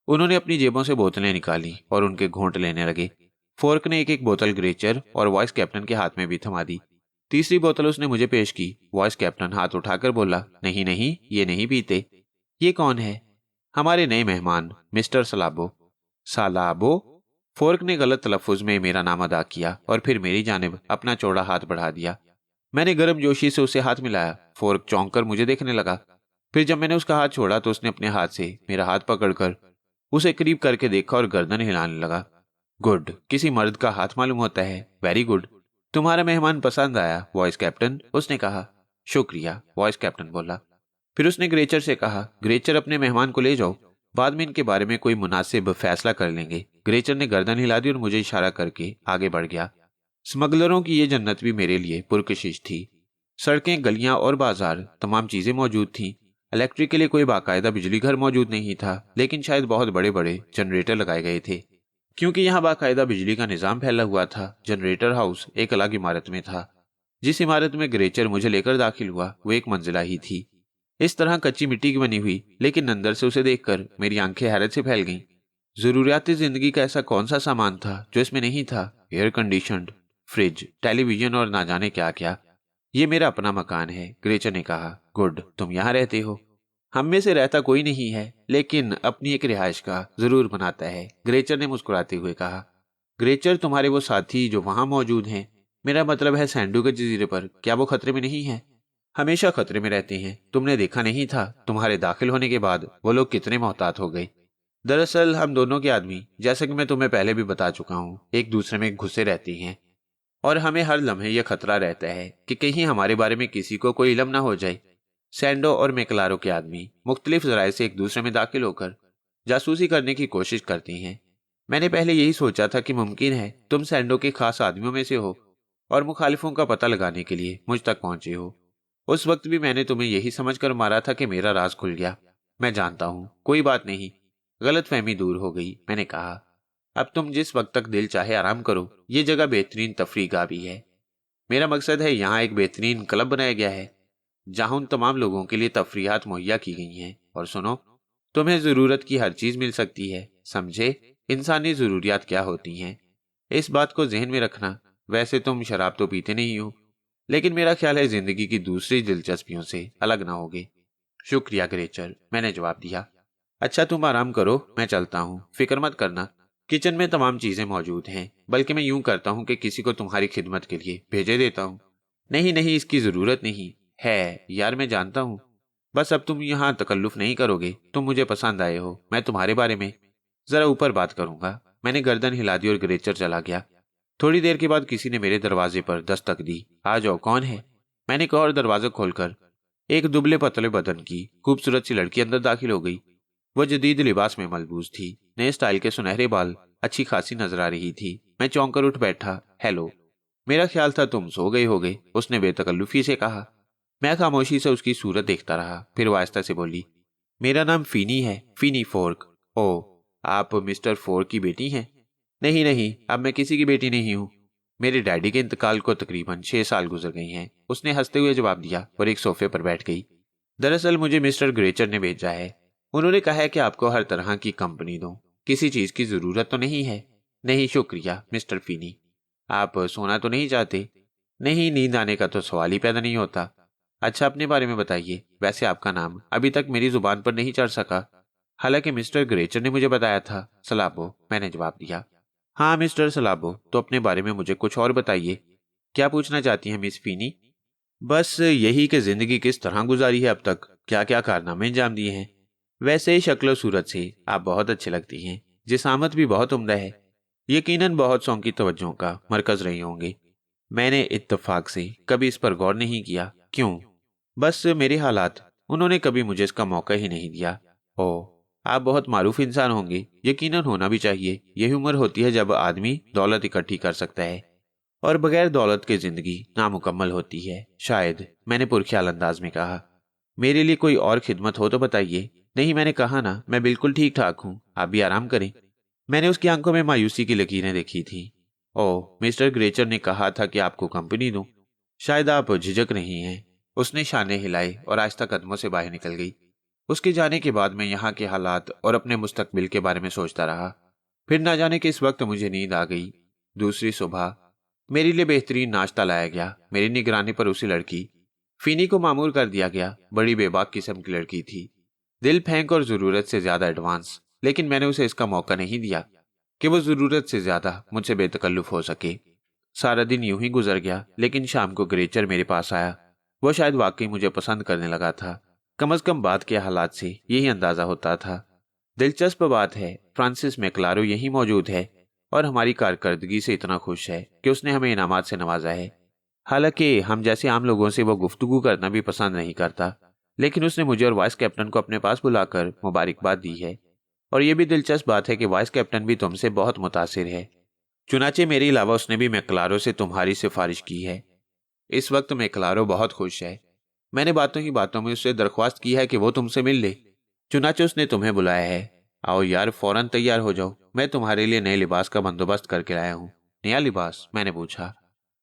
S1: उन्होंने अपनी जेबों से बोतलें निकाली और उनके घूंट लेने लगे। फोर्क ने एक एक बोतल ग्रेचर और वॉइस कैप्टन के हाथ में भी थमा दी। तीसरी बोतल उसने मुझे पेश की। वॉइस कैप्टन हाथ उठाकर बोला, नहीं नहीं, ये नहीं पीते। ये कौन है? हमारे नए मेहमान मिस्टर सलाबो। सालाबो? फोर्क ने गलत तलफ्फुज में मेरा नाम अदा किया और फिर मेरी जानिब अपना चौड़ा हाथ बढ़ा दिया। मैंने गर्मजोशी से उसे हाथ मिलाया। फोर्क चौंक कर मुझे देखने लगा। फिर जब मैंने उसका हाथ छोड़ा तो उसने अपने हाथ से मेरा हाथ पकड़कर उसे करीब करके देखा और गर्दन हिलाने लगा। गुड, किसी मर्द का हाथ मालूम होता है। वेरी गुड, तुम्हारा मेहमान पसंद आया वॉइस कैप्टन, उसने कहा। शुक्रिया, वॉइस कैप्टन बोला। फिर उसने ग्रेचर से कहा, ग्रेचर अपने मेहमान को ले जाओ, बाद में इनके बारे में कोई मुनासिब फैसला कर लेंगे। ग्रेचर ने गर्दन हिला दी और मुझे इशारा करके आगे बढ़ गया। स्मगलरों की ये जन्नत भी मेरे लिए पुरकशिश थी। सड़कें, गलियां और बाजार, तमाम चीजें मौजूद थीं। इलेक्ट्रिक के लिए कोई बाकायदा बिजली घर मौजूद नहीं था, लेकिन शायद बहुत बड़े बड़े जनरेटर लगाए गए थे। क्योंकि यहाँ बाकायदा बिजली का निजाम फैला हुआ था। जनरेटर हाउस एक अलग इमारत में था। जिस इमारत में ग्रेचर मुझे लेकर दाखिल हुआ वो एक मंजिला ही थी, इस तरह कच्ची मिट्टी की बनी हुई, लेकिन अंदर से उसे देखकर मेरी आंखें हैरत से फैल गईं। जरूरियाती जिंदगी का ऐसा कौन सा सामान था जो इसमें नहीं था? एयर कंडीशनड, फ्रिज, टेलीविजन और ना जाने क्या क्या। ये मेरा अपना मकान है, ग्रेचर ने कहा। गुड, तुम यहाँ रहते हो। हम में से रहता कोई नहीं है, लेकिन अपनी एक रिहाइश का जरूर बनाता है, ग्रेचर ने मुस्कुराते हुए कहा। ग्रेचर, तुम्हारे वो साथी जो वहां मौजूद हैं, मेरा मतलब है सैंडू के जजीरे पर, क्या वो खतरे में नहीं है? हमेशा खतरे में रहते हैं। तुमने देखा नहीं था तुम्हारे दाखिल होने के बाद वो लोग कितने मोहतात हो गए। दरअसल हम दोनों के आदमी, जैसा कि मैं तुम्हें पहले भी बता चुका हूँ, एक दूसरे में घुसे रहते हैं और हमें हर लम्हे यह खतरा रहता है कि कहीं हमारे बारे में किसी को कोई इल्म ना हो जाए। सैंडो और मेकलारो के आदमी मुख्तलिफ जराए से एक दूसरे में दाखिल होकर जासूसी करने की कोशिश करते हैं। मैंने पहले यही सोचा था कि मुमकिन है तुम सैंडो के खास आदमियों में से हो और मुखालिफों का पता लगाने के लिए मुझ तक पहुंचे हो। उस वक्त भी मैंने तुम्हें यही समझकर मारा था कि मेरा राज खुल गया। मैं जानता हूं, कोई बात नहीं, गलतफहमी दूर हो गई, मैंने कहा। अब तुम जिस वक्त तक दिल चाहे आराम करो। ये जगह बेहतरीन तफरीह गाह भी है। मेरा मकसद है यहाँ एक बेहतरीन क्लब बनाया गया है जहां उन तमाम लोगों के लिए तफरीहात मुहैया की गई हैं। और सुनो, तुम्हें जरूरत की हर चीज मिल सकती है, समझे? इंसानी जरूरियात क्या होती हैं, इस बात को जहन में रखना। वैसे तुम शराब तो पीते नहीं हो, लेकिन मेरा ख्याल है जिंदगी की दूसरी दिलचस्पियों से अलग ना होगे। शुक्रिया ग्रेचर, मैंने जवाब दिया। अच्छा, तुम आराम करो, मैं चलता हूँ। फिक्र मत करना, किचन में तमाम चीजें मौजूद हैं। बल्कि मैं यूं करता हूँ कि किसी को तुम्हारी खिदमत के लिए भेजे देता हूँ। नहीं नहीं, इसकी जरूरत नहीं है यार, मैं जानता हूँ। बस अब तुम यहाँ तकल्लुफ नहीं करोगे। तुम मुझे पसंद आए हो, मैं तुम्हारे बारे में जरा ऊपर बात करूंगा। मैंने गर्दन हिला दी और ग्रेचर चला गया। थोड़ी देर के बाद किसी ने मेरे दरवाजे पर दस्तक दी। आ जाओ, कौन है? मैंने कहा और दरवाजा खोलकर एक दुबले पतले बदन की खूबसूरत सी लड़की अंदर दाखिल हो गई। वह जदीद लिबास में मलबूस थी। नए स्टाइल के सुनहरे बाल अच्छी खासी नजर आ रही थी। मैं चौंक कर उठ बैठा। हेलो, मेरा ख्याल था तुम सो गए होगे, उसने बेतकल्लुफी से कहा। मैं खामोशी से उसकी सूरत देखता रहा। फिर वो आहिस्ता से बोली, मेरा नाम फीनी है, फीनी फोर्क। ओ, आप मिस्टर फोर्क की बेटी हैं? नहीं नहीं, अब मैं किसी की बेटी नहीं हूँ। मेरे डैडी के इंतकाल को तकरीबन 6 साल गुजर गई हैं, उसने हंसते हुए जवाब दिया और एक सोफे पर बैठ गई। दरअसल मुझे मिस्टर ग्रेचर ने भेजा है। उन्होंने कहा है कि आपको हर तरह की कंपनी दूं। किसी चीज की जरूरत तो नहीं है? नहीं शुक्रिया मिस्टर फीनी। आप सोना तो नहीं चाहते? नहीं, नींद आने का तो सवाल ही पैदा नहीं होता। अच्छा, अपने बारे में बताइए। वैसे आपका नाम अभी तक मेरी जुबान पर नहीं चढ़ सका, हालांकि मिस्टर ग्रेचर ने मुझे बताया था। सलाबो, मैंने जवाब दिया। हाँ मिस्टर सलाबो, तो अपने बारे में मुझे कुछ और बताइए। क्या पूछना चाहती हैं मिस फीनी? बस यही कि जिंदगी किस तरह गुजारी है अब तक, क्या क्या कारनामे अंजाम दिए हैं। वैसे ही शक्ल सूरत से आप बहुत अच्छे लगती हैं, जिसामत भी बहुत उम्दा है। यकीनन बहुत सौं की तवज्जों का मरकज रही होंगी। मैंने इत्तेफाक से कभी इस पर गौर नहीं किया। क्यों? बस मेरे हालात, उन्होंने कभी मुझे इसका मौका ही नहीं दिया। ओह, आप बहुत मारूफ इंसान होंगे, यकीनन होना भी चाहिए। यही उम्र होती है जब आदमी दौलत इकट्ठी कर सकता है और बगैर दौलत के जिंदगी नामुकम्मल होती है शायद, मैंने पुरख्याल अंदाज में कहा। मेरे लिए कोई और खिदमत हो तो बताइए। नहीं, मैंने कहा ना, मैं बिल्कुल ठीक ठाक हूँ, आप भी आराम करें। मैंने उसकी आंखों में मायूसी की लकीरें देखी थी। ओह, मिस्टर ग्रेचर ने कहा था कि आपको कंपनी दूं। शायद आप झिझक रही हैं। उसने शाने हिलाए और आहिस्ता कदमों से बाहर निकल गई। उसके जाने के बाद मैं यहाँ के हालात और अपने मुस्तकबिल के बारे में सोचता रहा। फिर ना जाने किस वक्त मुझे नींद आ गई। दूसरी सुबह मेरे लिए बेहतरीन नाश्ता लाया गया। मेरी निगरानी पर उसी लड़की फीनी को मामूर कर दिया गया। बड़ी बेबाक किस्म की लड़की थी, दिल फेंक और जरूरत से ज्यादा एडवांस। लेकिन मैंने उसे इसका मौका नहीं दिया कि वो जरूरत से ज्यादा मुझसे बेतकल्लुफ हो सके। सारा दिन यूं ही गुजर गया, लेकिन शाम को ग्रेचर मेरे पास आया। वो शायद वाकई मुझे पसंद करने लगा था। कम अज कम बात के हालात से यही अंदाजा होता था। दिलचस्प बात है, फ्रांसिस मैक्लारो यही मौजूद है और हमारी कारकर्दगी से इतना खुश है कि उसने हमें इनामात से नवाजा है। हालांकि हम जैसे आम लोगों से वो गुफ्तगू करना भी पसंद नहीं करता, लेकिन उसने मुझे और वाइस कैप्टन को अपने पास बुलाकर मुबारकबाद दी है। और ये भी दिलचस्प बात है कि वाइस कैप्टन भी तुमसे बहुत मुतासिर है। चुनाचे मेरे अलावा उसने भी मैक्लारो से तुम्हारी सिफारिश की है। इस वक्त मैक्लारो बहुत खुश है। मैंने बातों ही बातों में उससे दरख्वास्त की है कि वो तुमसे मिल ले। चुनाचे उसने तुम्हें बुलाया है। आओ यार, फौरन तैयार हो जाओ, मैं तुम्हारे लिए नए लिबास का बंदोबस्त करके लाया हूँ। नया लिबास? मैंने पूछा।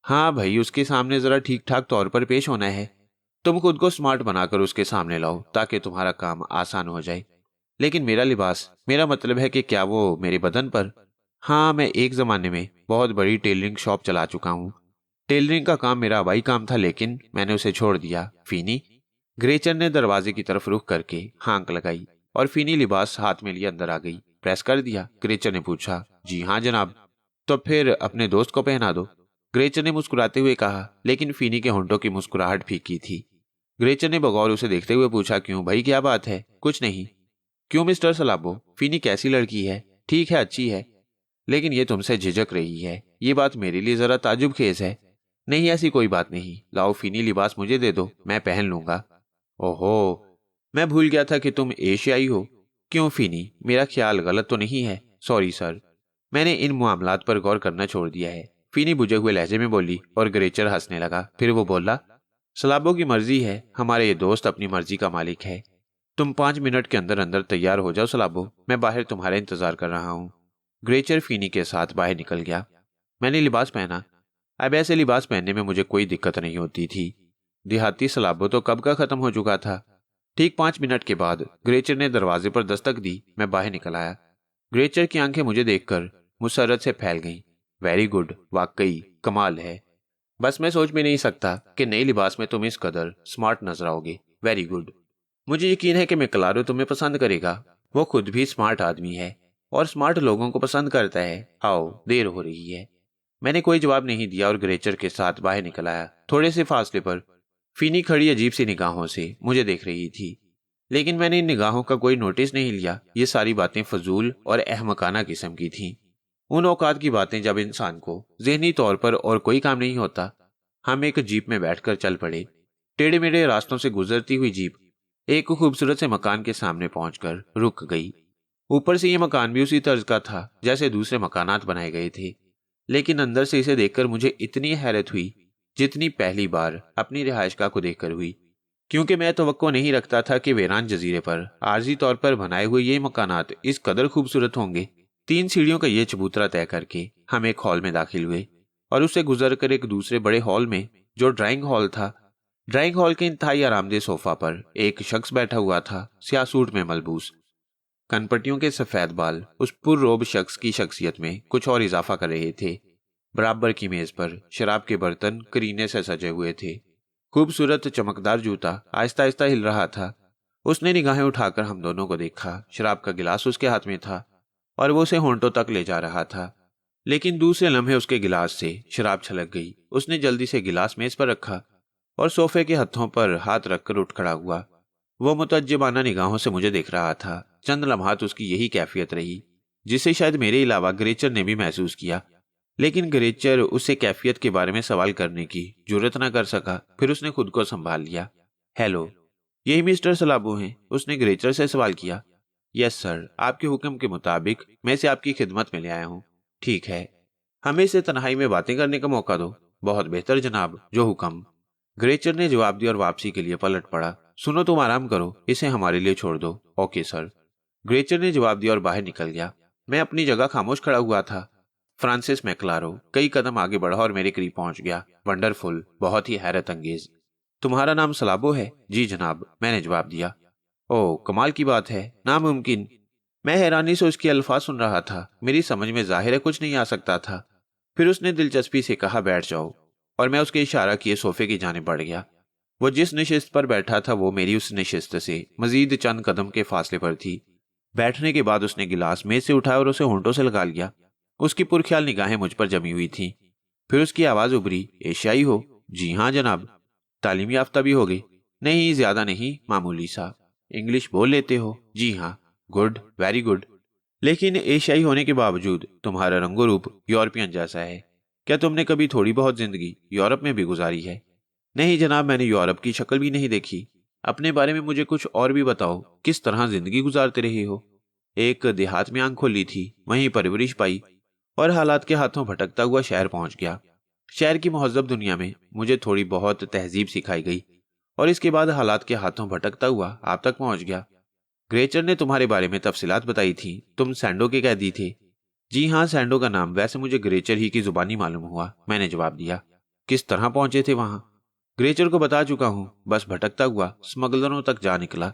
S1: हाँ भाई, उसके सामने जरा ठीक ठाक तौर पर पेश होना है। तुम खुद को स्मार्ट बनाकर उसके सामने लाओ ताकि तुम्हारा काम आसान हो जाए। लेकिन मेरा लिबास, मेरा मतलब है कि क्या वो मेरे बदन पर? हाँ, मैं एक जमाने में बहुत बड़ी टेलरिंग शॉप चला चुका हूँ। टेलरिंग का काम मेरा हवाई काम था, लेकिन मैंने उसे छोड़ दिया। फीनी? ग्रेचर ने दरवाजे की तरफ रुख करके हाँक लगाई और फीनी लिबास हाथ में लिए अंदर आ गई। प्रेस कर दिया? ग्रेचर ने पूछा। जी हाँ जनाब। तो फिर अपने दोस्त को पहना दो, ग्रेचर ने मुस्कुराते हुए कहा, लेकिन फीनी के होंठों की मुस्कुराहट फीकी थी। ग्रेचर ने बगौर उसे देखते हुए पूछा, क्यों भाई, क्या बात है? कुछ नहीं। क्यों मिस्टर सलाबो, फीनी कैसी लड़की है? ठीक है, अच्छी है, लेकिन ये तुमसे झिझक रही है। ये बात मेरे लिए जरा ताजुब खेज है। नहीं, ऐसी कोई बात नहीं। लाओ फीनी, लिबास मुझे दे दो, मैं पहन लूंगा। ओहो, मैं भूल गया था कि तुम एशियाई हो। क्यों फीनी, मेरा ख्याल गलत तो नहीं है? सॉरी सर, मैंने इन मामलात पर गौर करना छोड़ दिया है, फीनी बुझे हुए लहजे में बोली। और ग्रेचर हंसने लगा। फिर वो बोला, सलाबो की मर्जी है, हमारे ये दोस्त अपनी मर्जी का मालिक है। तुम 5 मिनट के अंदर अंदर तैयार हो जाओ सलाबो, मैं बाहर तुम्हारा इंतजार कर रहा हूँ। ग्रेचर फीनी के साथ बाहर निकल गया। मैंने लिबास पहना। अब ऐसे लिबास पहनने में मुझे कोई दिक्कत नहीं होती थी। देहाती सलाबो तो कब का खत्म हो चुका था। ठीक 5 मिनट के बाद ग्रेचर ने दरवाजे पर दस्तक दी। मैं बाहर निकल आया। ग्रेचर की आंखें मुझे देखकर मुसर्रत से फैल गईं। वेरी गुड, वाकई कमाल है। बस मैं सोच भी नहीं सकता कि नए लिबास में तुम इस कदर स्मार्ट नजर आओगे। Very good. मुझे यकीन है कि मैक्लारो तुम्हें पसंद करेगा। वो खुद भी स्मार्ट आदमी है और स्मार्ट लोगों को पसंद करता है। आओ, देर हो रही है। मैंने कोई जवाब नहीं दिया और ग्रेचर के साथ बाहर निकल आया। थोड़े से फासले पर फीनी खड़ी अजीब सी निगाहों से मुझे देख रही थी, लेकिन मैंने इन निगाहों का कोई नोटिस नहीं लिया। ये सारी बातें फजूल और अहमकाना किस्म की थीं। उन औकात की बातें जब इंसान को जहनी तौर पर और कोई काम नहीं होता। हम एक जीप में बैठकर चल पड़े। टेढ़े मेढ़े रास्तों से गुजरती हुई जीप एक खूबसूरत से मकान के सामने पहुंचकर रुक गई। ऊपर से ये मकान भी उसी तर्ज का था जैसे दूसरे मकानात बनाए गए थे, लेकिन अंदर से इसे देखकर मुझे इतनी हैरत हुई जितनी पहली बार अपनी रिहायशगाह को देखकर हुई, क्योंकि मैं तवक्को नहीं रखता था कि वीरान जजीरे पर आर्जी तौर पर बनाए हुए ये मकानात इस कदर खूबसूरत होंगे। 3 सीढ़ियों का ये चबूतरा तय करके हम एक हॉल में दाखिल हुए और उससे गुजरकर एक दूसरे बड़े हॉल में, जो ड्राइंग हॉल था। ड्राइंग हॉल के इंतहाई आरामदेह सोफा पर एक शख्स बैठा हुआ था, स्याह सूट में मलबूस। कनपटियों के सफेद बाल उस पुररोब शख्स की शख्सियत में कुछ और इजाफा कर रहे थे। बराबर की मेज पर शराब के बर्तन करीने से सजे हुए थे। खूबसूरत चमकदार जूता आहिस्ता आहिस्ता हिल रहा था। उसने निगाहें उठाकर हम दोनों को देखा। शराब का गिलास उसके हाथ में था और वो उसे होंठों तक ले जा रहा था, लेकिन दूसरे लम्हे उसके गिलास से शराब छलक गई। उसने जल्दी से गिलास मेज पर रखा और सोफे के हत्थों पर हाथ रखकर उठ खड़ा हुआ। वो मुतज्जिबाना निगाहों से मुझे देख रहा था। चंद लम्हात उसकी यही कैफियत रही, जिसे शायद मेरे अलावा ग्रेचर ने भी महसूस किया, लेकिन ग्रेचर उससे कैफियत के बारे में सवाल करने की जुर्रत न कर सका। फिर उसने खुद को संभाल लिया। हेलो, यही मिस्टर सलाबो हैं? उसने ग्रेचर से सवाल किया। यस सर, आपके हुक्म के मुताबिक मैं इसे आपकी खिदमत में ले आया हूँ। ठीक है, हमें इसे तन्हाई में बातें करने का मौका दो। बहुत बेहतर जनाब, जो हुक्म। ग्रेचर ने जवाब दिया और वापसी के लिए पलट पड़ा। सुनो, तुम आराम करो, इसे हमारे लिए छोड़ दो। ओके सर, ग्रेचर ने जवाब दिया और बाहर निकल गया। मैं अपनी जगह खामोश खड़ा हुआ था। फ्रांसिस मैक्लारो कई कदम आगे बढ़ा और मेरे करीब पहुंच गया। वंडरफुल, बहुत ही हैरत अंगेज। तुम्हारा नाम सलाबो है? जी जनाब, मैंने जवाब दिया। ओह, कमाल की बात है, नामुमकिन। मैं हैरानी से उसके अल्फाज सुन रहा था। मेरी समझ में जाहिर है कुछ नहीं आ सकता था। फिर उसने दिलचस्पी से कहा, बैठ जाओ, और मैं उसके इशारा किए सोफे की जाने बढ़ गया। वो जिस निशिस्त पर बैठा था वो मेरी उस निशिस्त से मजीद चंद कदम के फासले पर थी। बैठने के बाद उसने गिलास मेज से उठाया और उसे होंठों से लगा लिया। उसकी पुरख्याल निगाहें मुझ पर जमी हुई थीं। फिर उसकी आवाज उभरी, एशियाई हो? जी हाँ जनाब। तालीम याफ्ता भी हो गई? नहीं, ज्यादा नहीं, मामूली सा। इंग्लिश बोल लेते हो? जी हाँ। Good, very good. लेकिन एशियाई होने के बावजूद तुम्हारा रंगो रूप यूरोपियन जैसा है। क्या तुमने कभी थोड़ी बहुत जिंदगी यूरोप में भी गुजारी है? नहीं जनाब, मैंने यूरोप की शक्ल भी नहीं देखी। अपने बारे में मुझे कुछ और भी बताओ, किस तरह जिंदगी गुजारते रहे हो? एक देहात में आंख खोली थी, वहीं परवरिश पाई और हालात के हाथों भटकता हुआ शहर पहुंच गया। शहर की महज़ब दुनिया में मुझे थोड़ी बहुत तहजीब सिखाई गई और इसके बाद हालात के हाथों भटकता हुआ आप तक पहुंच गया। ग्रेचर ने तुम्हारे बारे में तफसीलात बताई थी। तुम सैंडो के कैदी थे। जी हाँ, सैंडो का नाम। वैसे मुझे ग्रेचर ही की जुबानी मालूम हुआ, मैंने जवाब दिया। किस तरह पहुंचे थे वहां? ग्रेचर को बता चुका हूं, बस भटकता हुआ स्मगलरों तक जा निकला।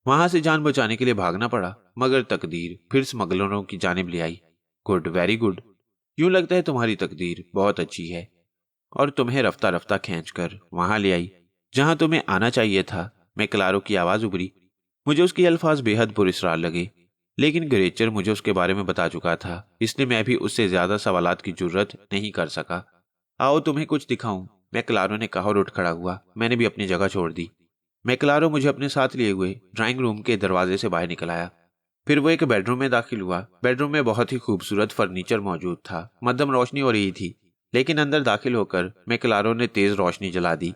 S1: वहां से जान बचाने के लिए भागना पड़ा, मगर तकदीर फिर स्मगलरों की जानिब ले आई। Good, very good. यूं लगता है तुम्हारी तकदीर बहुत अच्छी है और तुम्हें रफ्ता रफ्ता खींचकर वहां ले आई जहां तुम्हें आना चाहिए था। मैं क्लारो की आवाज उभरी। मुझे उसके अल्फाज बेहद पुरस्कार लगे, लेकिन ग्रेचर मुझे उसके बारे में बता चुका था, इसलिए मैं भी उससे ज्यादा सवालात की जुर्रत नहीं कर सका। आओ तुम्हें कुछ दिखाऊं, मैं क्लारो ने कहा और उठ खड़ा हुआ। मैंने भी अपनी जगह छोड़ दी। मैं क्लारो मुझे अपने साथ लिए हुए ड्राइंग रूम के दरवाजे से बाहर निकल आया। फिर वो एक बेडरूम में दाखिल हुआ। बेडरूम में बहुत ही खूबसूरत फर्नीचर मौजूद था। मध्यम रोशनी हो रही थी, लेकिन अंदर दाखिल होकर मैं क्लारो ने तेज रोशनी जला दी।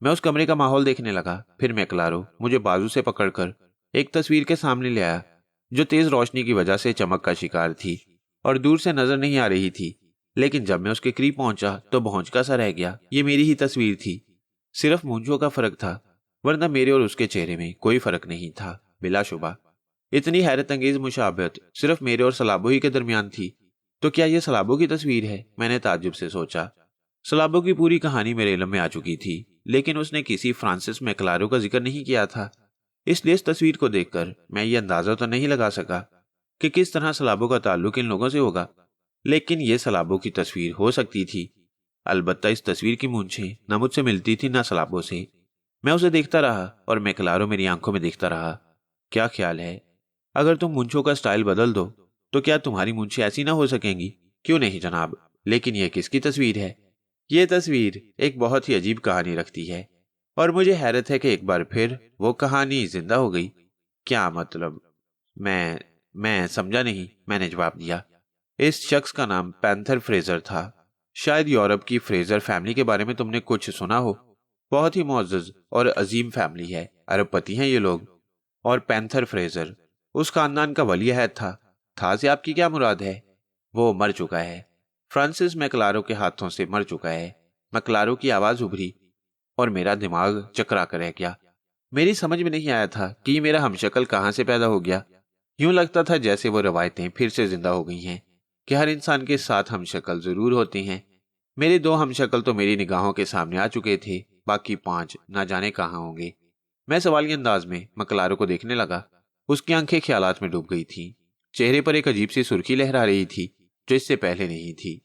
S1: मैं उस कमरे का माहौल देखने लगा। फिर मैं क्लारो मुझे बाजू से पकड़कर एक तस्वीर के सामने ले आया, जो तेज रोशनी की वजह से चमक का शिकार थी और दूर से नजर नहीं आ रही थी। लेकिन जब मैं उसके करीब पहुंचा तो भौंचका सा रह गया। ये मेरी ही तस्वीर थी, सिर्फ मूंछों का फर्क था, वरना मेरे और उसके चेहरे में कोई फर्क नहीं था। बिलाशुबा इतनी हैरत अंगेज मुशाबहत सिर्फ मेरे और सलाबो ही के दरमियान थी। तो क्या यह सलाबो की तस्वीर है? मैंने ताज्जुब से सोचा। सलाबो की पूरी कहानी मेरे इल्म में आ चुकी थी, लेकिन उसने किसी फ्रांसिस मैक्लारो का जिक्र नहीं किया था। इसलिए इस तस्वीर को देखकर मैं ये अंदाजा तो नहीं लगा सका कि किस तरह सलाबो का ताल्लुक इन लोगों से होगा, लेकिन यह सलाबो की तस्वीर हो सकती थी। अलबत्ता इस तस्वीर की मूंछें न मुझसे मिलती थी न सलाबो से। मैं उसे देखता रहा और मैक्लारो मेरी आंखों में देखता रहा। क्या ख्याल है, अगर तुम मूंछों का स्टाइल बदल दो तो क्या तुम्हारी मूंछें ऐसी ना हो सकेंगी? क्यों नहीं जनाब, लेकिन यह किसकी तस्वीर है? यह तस्वीर एक बहुत ही अजीब कहानी रखती है और मुझे हैरत है कि एक बार फिर वो कहानी जिंदा हो गई। क्या मतलब? मैं समझा नहीं, मैंने जवाब दिया। इस शख्स का नाम पैंथर फ्रेजर था। शायद यूरोप की फ्रेजर फैमिली के बारे में तुमने कुछ सुना हो। बहुत ही मुअज़्ज़ज़ और अजीम फैमिली है। अरबपति हैं ये लोग। और पैंथर फ्रेजर उस खानदान का वली अहद था से आपकी क्या मुराद है? वो मर चुका है। फ्रांसिस मैक्लारो के हाथों से मर चुका है। मैक्लारो की आवाज उभरी और मेरा दिमाग चकरा कर रह गया। मेरी समझ में नहीं आया था कि मेरा हमशक्ल कहां से पैदा हो गया। यूं लगता था जैसे वो रवायतें फिर से जिंदा हो गई हैं कि हर इंसान के साथ हमशक्ल जरूर होते हैं। मेरे दो हमशक्ल तो मेरी निगाहों के सामने आ चुके थे, बाकी 5 ना जाने कहां होंगे। मैं सवालिया अंदाज में मकलारो को देखने लगा। उसकी आंखें ख्यालात में डूब गई थीं। चेहरे पर एक अजीब सी सुर्खी लहरा रही थी जो इससे पहले नहीं थी।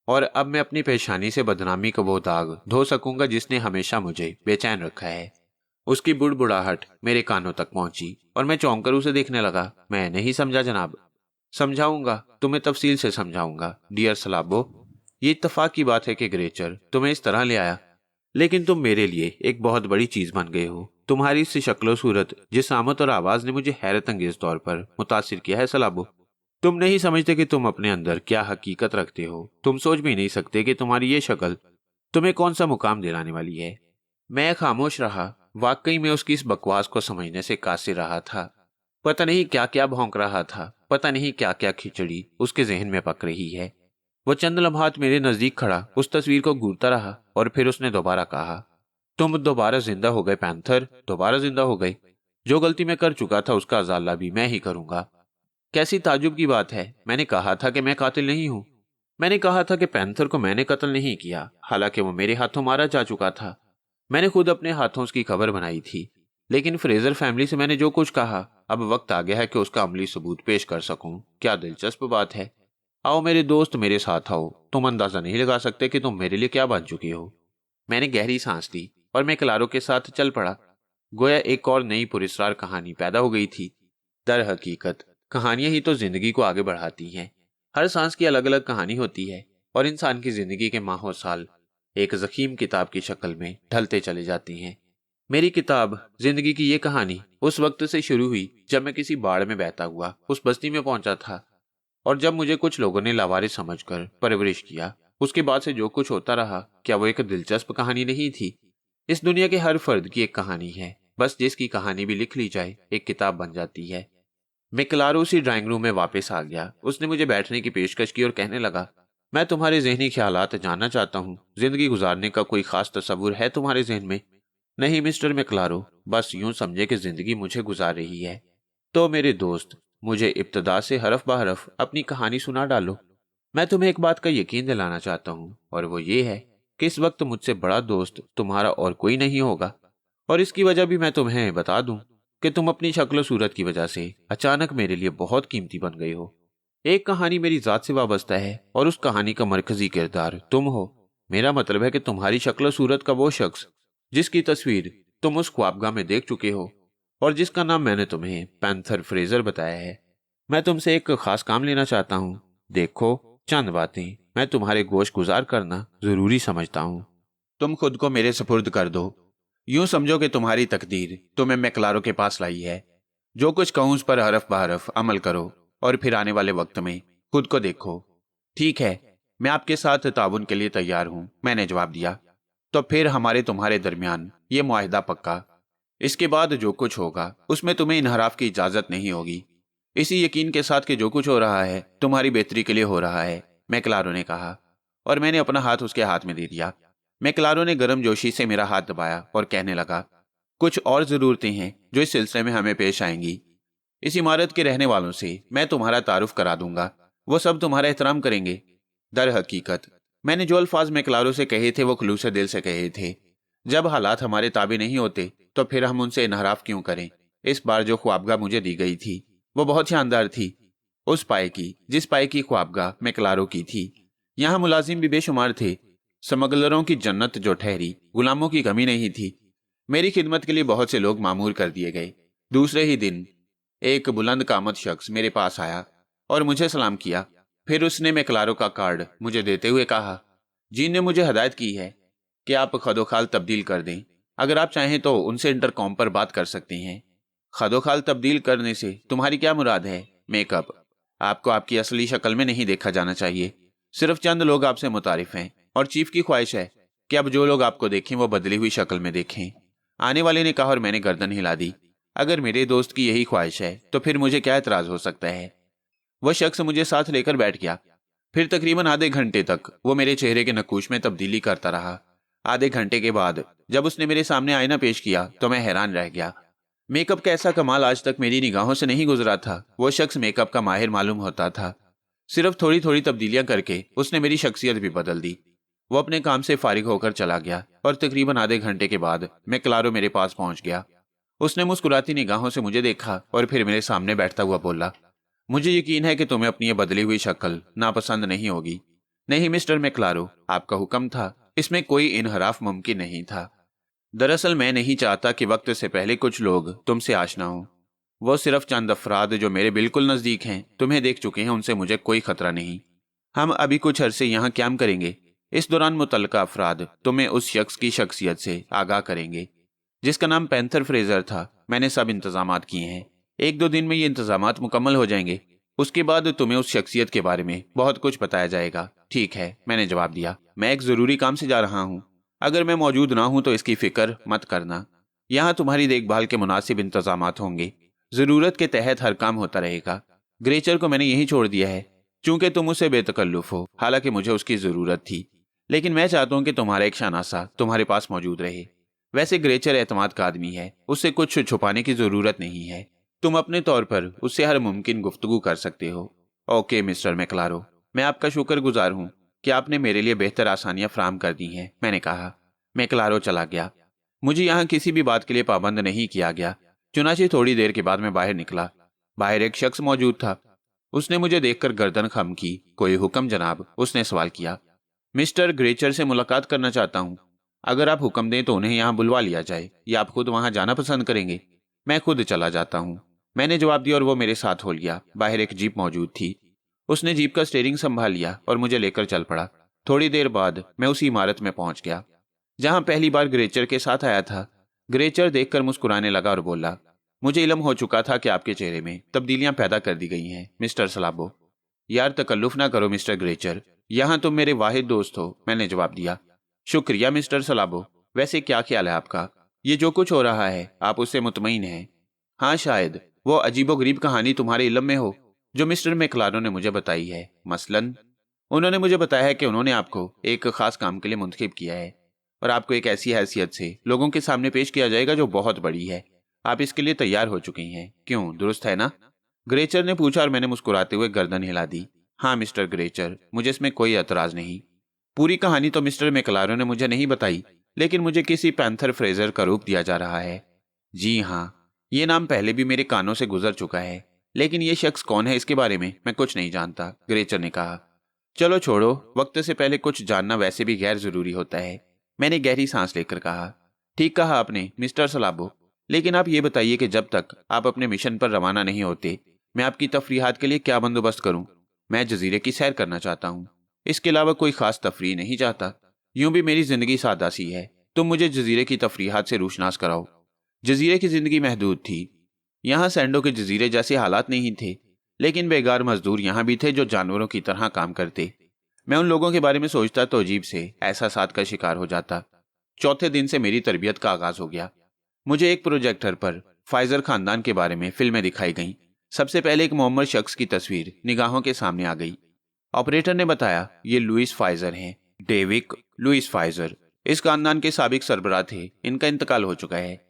S1: और अब मैं अपनी पेशानी से बदनामी का वो दाग धो सकूंगा जिसने हमेशा मुझे बेचैन रखा है। उसकी बुड़बुड़ाहट मेरे कानों तक पहुंची और मैं चौंक कर उसे देखने लगा। मैं नहीं समझा जनाब। समझाऊंगा, तुम्हें तफसील से समझाऊंगा डियर सलाबो। ये इत्तफाक की बात है कि ग्रेचर तुम्हें इस तरह ले आया, लेकिन तुम मेरे लिए एक बहुत बड़ी चीज बन गए हो। तुम्हारी इस शक्लो सूरत, जिसामत और आवाज ने मुझे हैरत अंगेज तौर पर मुतासिर किया है सलाबो। तुम नहीं समझते कि तुम अपने अंदर क्या हकीकत रखते हो। तुम सोच भी नहीं सकते कि तुम्हारी ये शक्ल तुम्हें कौन सा मुकाम दिलाने वाली है। मैं खामोश रहा। वाकई में उसकी इस बकवास को समझने से कासिर रहा था। पता नहीं क्या क्या भौंक रहा था। पता नहीं क्या क्या खिचड़ी उसके जहन में पक रही है। वो चंद लम्हात मेरे नजदीक खड़ा उस तस्वीर को घूरता रहा और फिर उसने दोबारा कहा, तुम दोबारा जिंदा हो गए पैंथर, दोबारा जिंदा हो गए। जो गलती मैं कर चुका था उसका अजाला भी मैं ही करूंगा। कैसी ताजुब की बात है। मैंने कहा था कि मैं कातिल नहीं हूं। मैंने कहा था कि पैंथर को मैंने कत्ल नहीं किया, हालांकि वो मेरे हाथों मारा जा चुका था। मैंने खुद अपने हाथों उसकी खबर बनाई थी। लेकिन फ्रेजर फैमिली से मैंने जो कुछ कहा, अब वक्त आ गया है कि उसका अमली सबूत पेश कर सकूं। क्या दिलचस्प बात है। आओ मेरे दोस्त, मेरे साथ आओ। तुम अंदाजा नहीं लगा सकते कि तुम मेरे लिए क्या बन चुकी हो। मैंने गहरी सांस ली और मैं क्लारो के साथ चल पड़ा। गोया एक और नई पुरस्कार कहानी पैदा हो गई थी। दर हकीकत कहानियां ही तो जिंदगी को आगे बढ़ाती हैं। हर सांस की अलग अलग कहानी होती है और इंसान की जिंदगी के माहों साल एक जखीम किताब की शक्ल में ढलते चले जाती हैं। मेरी किताब जिंदगी की ये कहानी उस वक्त से शुरू हुई जब मैं किसी बाढ़ में बहता हुआ उस बस्ती में पहुंचा था और जब मुझे कुछ लोगों ने लावारिस समझकर परवरिश किया। उसके बाद से जो कुछ होता रहा, क्या वो एक दिलचस्प कहानी नहीं थी? इस दुनिया के हर फर्द की एक कहानी है, बस जिसकी कहानी भी लिख ली जाए एक किताब बन जाती है। मैं क्लारो उसी ड्राइंग रूम में वापस आ गया। उसने मुझे बैठने की पेशकश की और कहने लगा, मैं तुम्हारे जहनी ख्यालात जानना चाहता हूँ। जिंदगी गुजारने का कोई खास तस्वुर है तुम्हारे जहन में? नहीं मिस्टर मैक्लारो, बस यूं समझे कि जिंदगी मुझे गुजार रही है। तो मेरे दोस्त, मुझे इब्तदा से हरफ बहरफ अपनी कहानी सुना डालो। मैं तुम्हें एक बात का यकीन दिलाना चाहता हूँ, और वो ये है कि इस वक्त मुझसे बड़ा दोस्त तुम्हारा और कोई नहीं होगा। और इसकी वजह भी मैं तुम्हें बता दूं कि तुम अपनी शक्ल सूरत की वजह से अचानक मेरे लिए बहुत कीमती बन गई हो। एक कहानी मेरी जात से वाबस्ता है और उस कहानी का मरकजी किरदार तुम हो। मेरा मतलब है कि तुम्हारी शक्ल सूरत का वो शख्स जिसकी तस्वीर तुम उस ख्वाबगाह में देख चुके हो और जिसका नाम मैंने तुम्हें पैंथर फ्रेजर बताया है। मैं तुमसे एक खास काम लेना चाहता हूँ। देखो, चंद बातें मैं तुम्हारे गोश गुजार करना जरूरी समझता हूँ। तुम खुद को मेरे सुपुर्द कर दो। यूं समझो कि तुम्हारी तकदीर तुम्हें मैक्लारो के पास लाई है। जो कुछ कहूं उस पर हरफ बहरफ अमल करो और फिर आने वाले वक्त में खुद को देखो। ठीक है, मैं आपके साथ ताउन के लिए तैयार हूं, मैंने जवाब दिया। तो फिर हमारे तुम्हारे दरमियान ये मुआहिदा पक्का। इसके बाद जो कुछ होगा उसमें तुम्हें इनहराफ की इजाजत नहीं होगी। इसी यकीन के साथ कि जो कुछ हो रहा है तुम्हारी बेहतरी के लिए हो रहा है, मैक्लारो ने कहा, और मैंने अपना हाथ उसके हाथ में दे दिया। मैक्लारो ने गर्मजोशी से मेरा हाथ दबाया और कहने लगा, कुछ और जरूरतें हैं जो इस सिलसिले में हमें पेश आएंगी। इस इमारत के रहने वालों से मैं तुम्हारा तारुफ करा दूंगा, वो सब तुम्हारा एहतराम करेंगे। दर हकीकत मैंने जो अल्फाज मैक्लारो से कहे थे वो खुलूस दिल से कहे थे। जब हालात हमारे ताबे नहीं होते तो फिर हम उनसे इनहराफ क्यों करें। इस बार जो ख्वाबगाह मुझे दी गई थी वो बहुत शानदार थी। उस पाए की जिस पाए की ख्वाबगाह मैक्लारो की थी। यहाँ मुलाजिम भी बेशुमार थे। स्मगलरों की जन्नत जो ठहरी, गुलामों की कमी नहीं थी। मेरी खिदमत के लिए बहुत से लोग मामूर कर दिए गए। दूसरे ही दिन एक बुलंद कामत शख्स मेरे पास आया और मुझे सलाम किया। फिर उसने मैक्लारो का कार्ड मुझे देते हुए कहा, जीन ने मुझे हदायत की है कि आप खदोखाल तब्दील कर दें। अगर आप चाहें तो उनसे इंटरकॉम पर बात कर सकते हैं। खदोखाल तब्दील करने से तुम्हारी क्या मुराद है? मेकअप। आपको आपकी असली शक्ल में नहीं देखा जाना चाहिए। सिर्फ चंद लोग आपसे मुतारिफ हैं और चीफ की ख्वाहिश है कि अब जो लोग आपको देखें वो बदली हुई शक्ल में देखें। आने वाले ने कहा और मैंने गर्दन हिला दी। अगर मेरे दोस्त की यही ख्वाहिश है तो फिर मुझे क्या एतराज हो सकता है। वह शख्स मुझे साथ लेकर बैठ गया। फिर तकरीबन आधे घंटे तक वो मेरे चेहरे के नकूश में तब्दीली करता रहा। आधे घंटे के बाद जब उसने मेरे सामने आईना पेश किया तो मैं हैरान रह गया। मेकअप का ऐसा कमाल आज तक मेरी निगाहों से नहीं गुजरा था। वो शख्स मेकअप का माहिर मालूम होता था। सिर्फ थोड़ी थोड़ी तब्दीलियां करके उसने मेरी शख्सियत भी बदल दी। वो अपने काम से फारिग होकर चला गया और तकरीबन आधे घंटे के बाद मैक्लारो मेरे पास पहुंच गया। उसने मुस्कुराती निगाहों से मुझे देखा और फिर मेरे सामने बैठता हुआ बोला, मुझे यकीन है कि तुम्हें अपनी ये बदली हुई शक्ल नापसंद नहीं होगी। नहीं मिस्टर मैक्लारो, आपका हुक्म था, इसमें कोई इनहराफ मुमकिन नहीं था। दरअसल मैं नहीं चाहता कि वक्त से पहले कुछ लोग तुमसे आशना हो। वो सिर्फ चंद अफराद जो मेरे बिल्कुल नजदीक हैं तुम्हें देख चुके हैं, उनसे मुझे कोई खतरा नहीं। हम अभी कुछ अरसे यहाँ क्याम करेंगे। इस दौरान मुतल्लका अफराद तुम्हें उस शख्स की शख्सियत से आगाह करेंगे जिसका नाम पैंथर फ्रेजर था। मैंने सब इंतजामात किए हैं। 1-2 दिन में ये इंतजामात मुकम्मल हो जाएंगे। उसके बाद तुम्हें उस शख्सियत के बारे में बहुत कुछ बताया जाएगा। ठीक है, मैंने जवाब दिया। मैं एक जरूरी काम से जा रहा हूँ। अगर मैं मौजूद ना हूं तो इसकी फिक्र मत करना। यहाँ तुम्हारी देखभाल के मुनासिब इंतजामात होंगे। जरूरत के तहत हर काम होता रहेगा। ग्रेचर को मैंने यहीं छोड़ दिया है चूंकि तुम उसे बेतकल्लुफ हो। हालांकि मुझे उसकी जरूरत थी, लेकिन मैं चाहता हूं कि तुम्हारा एक शानासा तुम्हारे पास मौजूद रहे। वैसे ग्रेचर एतमाद का आदमी है, उससे कुछ छुपाने की जरूरत नहीं है। तुम अपने तौर पर उससे हर मुमकिन गुफ्तगू कर सकते हो। ओके मिस्टर मैक्लारो, मैं आपका शुक्रगुजार हूँ कि आपने मेरे लिए बेहतर आसानियां फराहम कर दी हैं, मैंने कहा। मैक्लारो चला गया। मुझे यहाँ किसी भी बात के लिए पाबंद नहीं किया गया। चुनाचे थोड़ी देर के बाद मैं बाहर निकला। बाहर एक शख्स मौजूद था। उसने मुझे देखकर गर्दन खम की। कोई हुक्म जनाब? उसने सवाल किया। मिस्टर ग्रेचर से मुलाकात करना चाहता हूँ। अगर आप हुक्म दें तो उन्हें यहाँ बुलवा लिया जाए, या आप खुद वहां जाना पसंद करेंगे? मैं खुद चला जाता हूँ, मैंने जवाब दिया और वो मेरे साथ हो गया। बाहर एक जीप मौजूद थी। उसने जीप का स्टीयरिंग संभाल लिया और मुझे लेकर चल पड़ा। थोड़ी देर बाद मैं उसी इमारत में पहुंच गया जहां पहली बार ग्रेचर के साथ आया था। ग्रेचर देखकर मुस्कुराने लगा और बोला, मुझे इल्म हो चुका था कि आपके चेहरे में तब्दीलियां पैदा कर दी गई हैं मिस्टर सलाबो। यार तकल्लुफ ना करो मिस्टर ग्रेचर, यहाँ तुम मेरे वाहिद दोस्त हो, मैंने जवाब दिया। शुक्रिया मिस्टर सलाबो। वैसे क्या ख्याल है आपका? ये जो कुछ हो रहा है आप उससे मुतमईन हैं? हाँ, शायद वो अजीबोगरीब कहानी तुम्हारे इल्म में हो जो मिस्टर मैक्लारो ने मुझे बताई है। मसलन उन्होंने मुझे बताया है कि उन्होंने आपको एक खास काम के लिए मुंतखब किया है और आपको एक ऐसी हैसियत से लोगों के सामने पेश किया जाएगा जो बहुत बड़ी है। आप इसके लिए तैयार हो चुकी हैं, क्यों? दुरुस्त है ना? ग्रेचर ने पूछा और मैंने मुस्कुराते हुए गर्दन हिला दी। हाँ मिस्टर ग्रेचर, मुझे इसमें कोई एतराज नहीं। पूरी कहानी तो मिस्टर मैक्लारो ने मुझे नहीं बताई, लेकिन मुझे किसी पैंथर फ्रेजर का रूप दिया जा रहा है। जी हाँ, ये नाम पहले भी मेरे कानों से गुजर चुका है, लेकिन ये शख्स कौन है इसके बारे में मैं कुछ नहीं जानता, ग्रेचर ने कहा। चलो छोड़ो, वक्त से पहले कुछ जानना वैसे भी गैर जरूरी होता है, मैंने गहरी सांस लेकर कहा। ठीक कहा आपने मिस्टर सलाबो, लेकिन आप ये बताइए कि जब तक आप अपने मिशन पर रवाना नहीं होते, मैं आपकी तफरीहात के लिए क्या बंदोबस्त करूं? मैं जजीरे की सैर करना चाहता हूं, इसके अलावा कोई खास तफरीह नहीं चाहता। यूं भी मेरी जिंदगी सादा सी है, तुम मुझे जजीरे की तफरीहात से रोशनास कराओ। जजीरे की जिंदगी महदूद थी। यहाँ सैंडो के जजीरे जैसे हालात नहीं थे, लेकिन बेगार मजदूर यहाँ भी थे जो जानवरों की तरह काम करते। मैं उन लोगों के बारे में सोचता तो अजीब से एहसासात का शिकार हो जाता। चौथे दिन से मेरी तरबियत का आगाज हो गया। मुझे एक प्रोजेक्टर पर फाइजर खानदान के बारे में फिल्में दिखाई गईं। सबसे पहले एक मोहम्मद शख्स की तस्वीर निगाहों के सामने आ गई। ऑपरेटर ने बताया, ये लुइस फाइजर हैं, डेविड लुइस फाइजर। इस खानदान के साबिक सरबराह थे, इनका इंतकाल हो चुका है।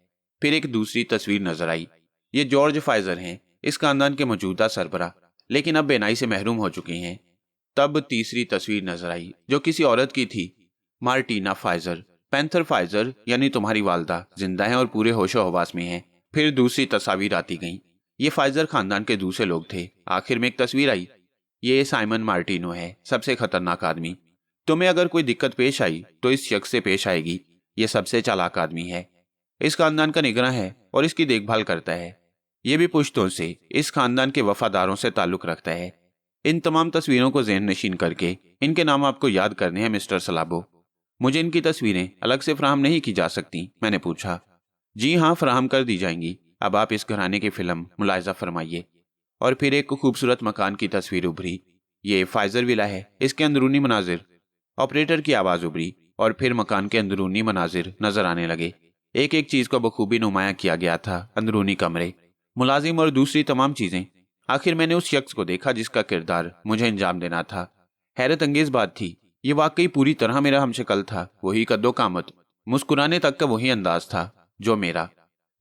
S1: फिर एक दूसरी तस्वीर नजर आई। ये जॉर्ज फाइजर हैं, इस खानदान के मौजूदा सरबराह, लेकिन अब बेनाई से महरूम हो चुके हैं। तब तीसरी तस्वीर नजर आई जो किसी औरत की थी, मार्टिना फाइजर। पैंथर फाइजर यानी तुम्हारी वालदा जिंदा हैं और पूरे होशो हवास में हैं। फिर दूसरी तस्वीर आती गई। ये फाइजर खानदान के दूसरे लोग थे। आखिर में एक तस्वीर आई, ये साइमन मार्टिनो है, सबसे खतरनाक आदमी। तुम्हें अगर कोई दिक्कत पेश आई तो इस शख्स से पेश आएगी। ये सबसे चालाक आदमी है, इस खानदान का निगरान है और इसकी देखभाल करता है। ये भी पुश्तों से, इस खानदान के वफादारों से ताल्लुक रखता है। इन तमाम तस्वीरों को ज़हन नशीन करके इनके नाम आपको याद करने हैं मिस्टर सलाबो। मुझे इनकी तस्वीरें अलग से फराहम नहीं की जा सकती? मैंने पूछा। जी हाँ, फराहम कर दी जाएंगी। अब आप इस घराने की फिल्म मुलायजा फरमाइए। और फिर एक खूबसूरत मकान की तस्वीर उभरी। ये फाइजर विला है, इसके अंदरूनी मनाजिर। ऑपरेटर की आवाज उभरी और फिर मकान के अंदरूनी मनाजिर नजर आने लगे। एक एक चीज को बखूबी नुमाया किया गया था। अंदरूनी कमरे, मुलाजिम और दूसरी तमाम चीजें। आखिर मैंने उस शख्स को देखा जिसका किरदार मुझे अंजाम देना था। हैरत अंगेज बात थी, ये वाकई पूरी तरह मेरा हमशक्ल था। वही कद्दो कामत, मुस्कुराने तक का वही अंदाज था जो मेरा।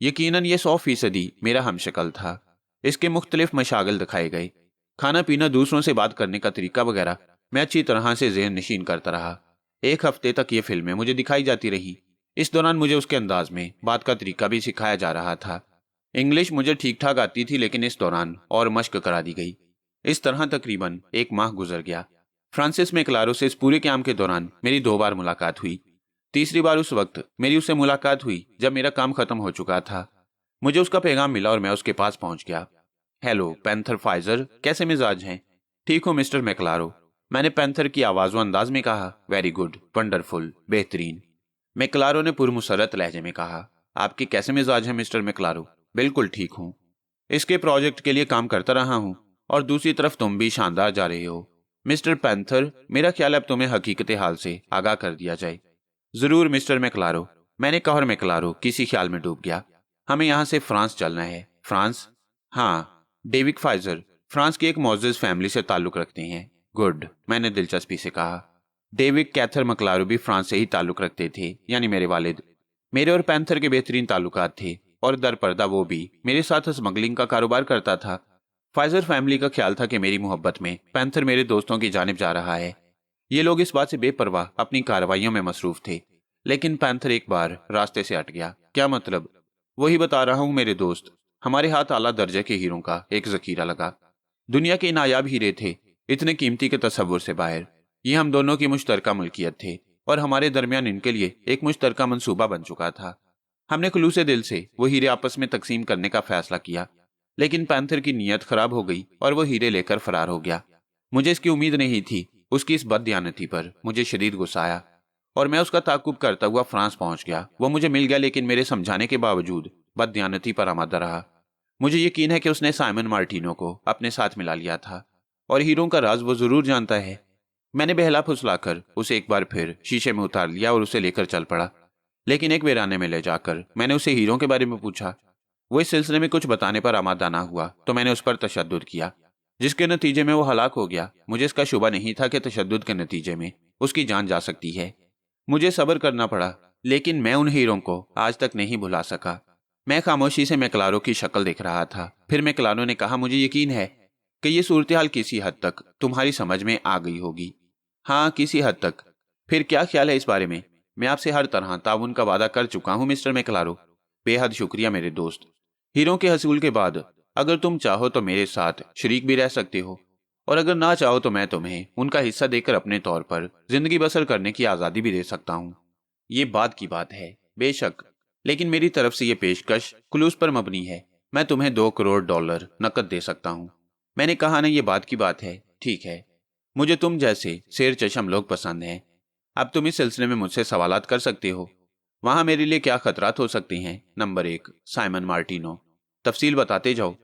S1: यकीनन ये 100% मेरा हमशक्ल था। इसके मुख्तलिफ मशागल दिखाए गए, खाना पीना, दूसरों से बात करने का तरीका वगैरह मैं अच्छी तरह से ज़हन नशीन करता रहा। एक हफ्ते तक ये फिल्में मुझे दिखाई जाती रही। इस दौरान मुझे उसके अंदाज में बात का तरीका भी सिखाया जा रहा था। इंग्लिश मुझे ठीक ठाक आती थी, लेकिन इस दौरान और मश्क करा दी गई। इस तरह तकरीबन 1 माह गुजर गया। फ्रांसिस मैक्लारो से इस पूरे काम के दौरान मेरी 2 बार मुलाकात हुई। तीसरी बार उस वक्त मेरी उससे मुलाकात हुई जब मेरा काम खत्म हो चुका था। मुझे उसका पैगाम मिला और मैं उसके पास पहुंच गया। हेलो पैंथर फाइजर, कैसे मिजाज हैं? ठीक हूँ मिस्टर मैक्लारो, मैंने पैंथर की आवाज़ व अंदाज में कहा। वेरी गुड, वंडरफुल, बेहतरीन, मैक्लारो ने पुरमुसरत लहजे में कहा। आपके कैसे मिजाज हैं मिस्टर मैक्लारो? बिल्कुल ठीक हूँ, इसके प्रोजेक्ट के लिए काम करता रहा हूँ, और दूसरी तरफ तुम भी शानदार जा रहे हो मिस्टर पैंथर। मेरा ख्याल अब तुम्हें हकीकत हाल से आगाह कर दिया जाए। जरूर मिस्टर मैक्लारो, मैंने कहा और मैक्लारो किसी ख्याल में डूब गया। हमें यहाँ से फ्रांस चलना है। फ्रांस? हाँ, डेविड फाइजर फ्रांस की एक मोअज़्ज़ज़ फैमिली से ताल्लुक रखते हैं। गुड, मैंने दिलचस्पी से कहा। डेविड कैथर मैक्लारो भी फ्रांस से ही ताल्लुक रखते थे, यानी मेरे वालिद। मेरे और पैंथर के बेहतरीन ताल्लुकात थे, और दरपर्दा वो भी मेरे साथ स्मगलिंग का कारोबार करता था। फाइजर फैमिली का ख्याल था कि मेरी मोहब्बत में पैंथर मेरे दोस्तों की जानिब जा रहा है। ये लोग इस बात से बेपरवाह अपनी कार्रवाइयों में मसरूफ थे, लेकिन पैंथर एक बार रास्ते से हट गया। क्या मतलब? वही बता रहा हूँ मेरे दोस्त, हमारे हाथ आला दर्जे के हीरों का एक जखीरा लगा। दुनिया के नायाब हीरे थे, इतने कीमती के तस्वुर से बाहर। ये हम दोनों की मुश्तरका मुल्कियत थे, और हमारे दरमियान इनके लिए एक मुश्तरका मंसूबा बन चुका था। हमने खुलूसे दिल से वो हीरे आपस में तकसीम करने का फैसला किया, लेकिन पैंथर की नीयत खराब हो गई और वो हीरे लेकर फरार हो गया। मुझे इसकी उम्मीद नहीं थी। उसकी इस बददियानती पर मुझे शदीद गुस्सा आया, और मैं उसका ताकुब करता हुआ फ्रांस पहुंच गया। वो मुझे मिल गया, लेकिन मेरे समझाने के बावजूद बददियानती पर आमादा रहा। मुझे यकीन है कि उसने साइमन मार्टिनो को अपने साथ मिला लिया था, और हीरों का राज वो जरूर जानता है। मैंने बहला फुसलाकर उसे एक बार फिर शीशे में उतार लिया और उसे लेकर चल पड़ा। लेकिन एक वीराने में ले जाकर मैंने उसे हीरों के बारे में पूछा। वो इस सिलसिले में कुछ बताने पर आमादा ना हुआ, तो मैंने उस पर तशद्दुद किया, जिसके नतीजे में वो हलाक हो गया। मुझे इसका शुबा नहीं था कि तशद्दुद के नतीजे में उसकी जान जा सकती है। मुझे सब्र करना पड़ा, लेकिन मैं उन हीरों को आज तक नहीं भुला सका। मैं खामोशी से मैक्लारो की शक्ल देख रहा था। फिर मैक्लारो ने कहा, मुझे यकीन है कि ये सूरत हाल किसी हद तक तुम्हारी समझ में आ गई होगी। हाँ, किसी हद तक। फिर क्या ख्याल है इस बारे में? मैं आपसे हर तरह ताउन का वादा कर चुका हूँ मिस्टर मैक्लारो। बेहद शुक्रिया मेरे दोस्त। हीरों के हसूल के बाद अगर तुम चाहो तो मेरे साथ शरीक भी रह सकते हो, और अगर ना चाहो तो मैं तुम्हें उनका हिस्सा देकर अपने तौर पर जिंदगी बसर करने की आज़ादी भी दे सकता हूँ। ये बात की बात है, बेशक, लेकिन मेरी तरफ से ये पेशकश क्लूज पर मबनी है। मैं तुम्हें $2 करोड़ नकद दे सकता हूँ। मैंने कहा ना, ये बात की बात है, ठीक है। मुझे तुम जैसे शेर चशम लोग पसंद हैं। अब तुम इस सिलसिले में मुझसे सवालात कर सकते हो। वहां मेरे लिए क्या खतरात हो सकते हैं? Number 1, Simon Martino. तफसील बताते जाओ।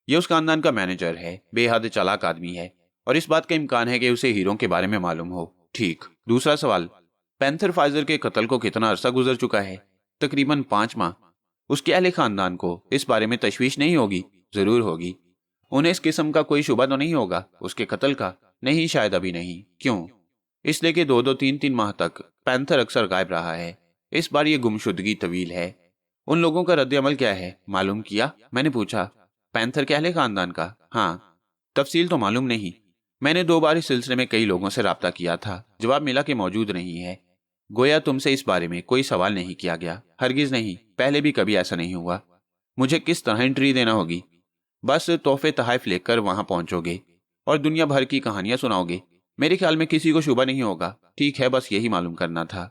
S1: ये उस खानदान का मैनेजर है, बेहद चालाक आदमी है, और इस बात का इम्कान है कि उसे हीरो के बारे में मालूम हो। ठीक। दूसरा सवाल, पैंथर फाइजर के कत्ल को कितना अरसा गुजर चुका है? तकरीबन 5 माह। उसके अहले खानदान को इस बारे में तशवीश नहीं होगी? जरूर होगी। उन्हें इस किस्म का कोई शुबा तो नहीं होगा उसके कत्ल का? नहीं, शायद अभी नहीं। क्यों? इसलिए कि 2-2, 3-3 माह तक पैंथर अक्सर गायब रहा है। इस बार ये गुमशुदगी तवील है। उन लोगों का रद्द-ए-अमल क्या है, मालूम किया? मैंने पूछा। पैंथर के अहले खानदान का? हाँ। तफसील तो मालूम नहीं। मैंने 2 बार इस सिलसिले में कई लोगों से राब्ता किया था। जवाब मिला कि मौजूद नहीं है। गोया तुमसे इस बारे में कोई सवाल नहीं किया गया? हरगिज नहीं, पहले भी कभी ऐसा नहीं हुआ। मुझे किस तरह एंट्री देना होगी? बस तोहफे तहाइफ लेकर वहां पहुंचोगे और दुनिया भर की कहानियां सुनाओगे। मेरे ख्याल में किसी को शुबा नहीं होगा। ठीक है, बस यही मालूम करना था।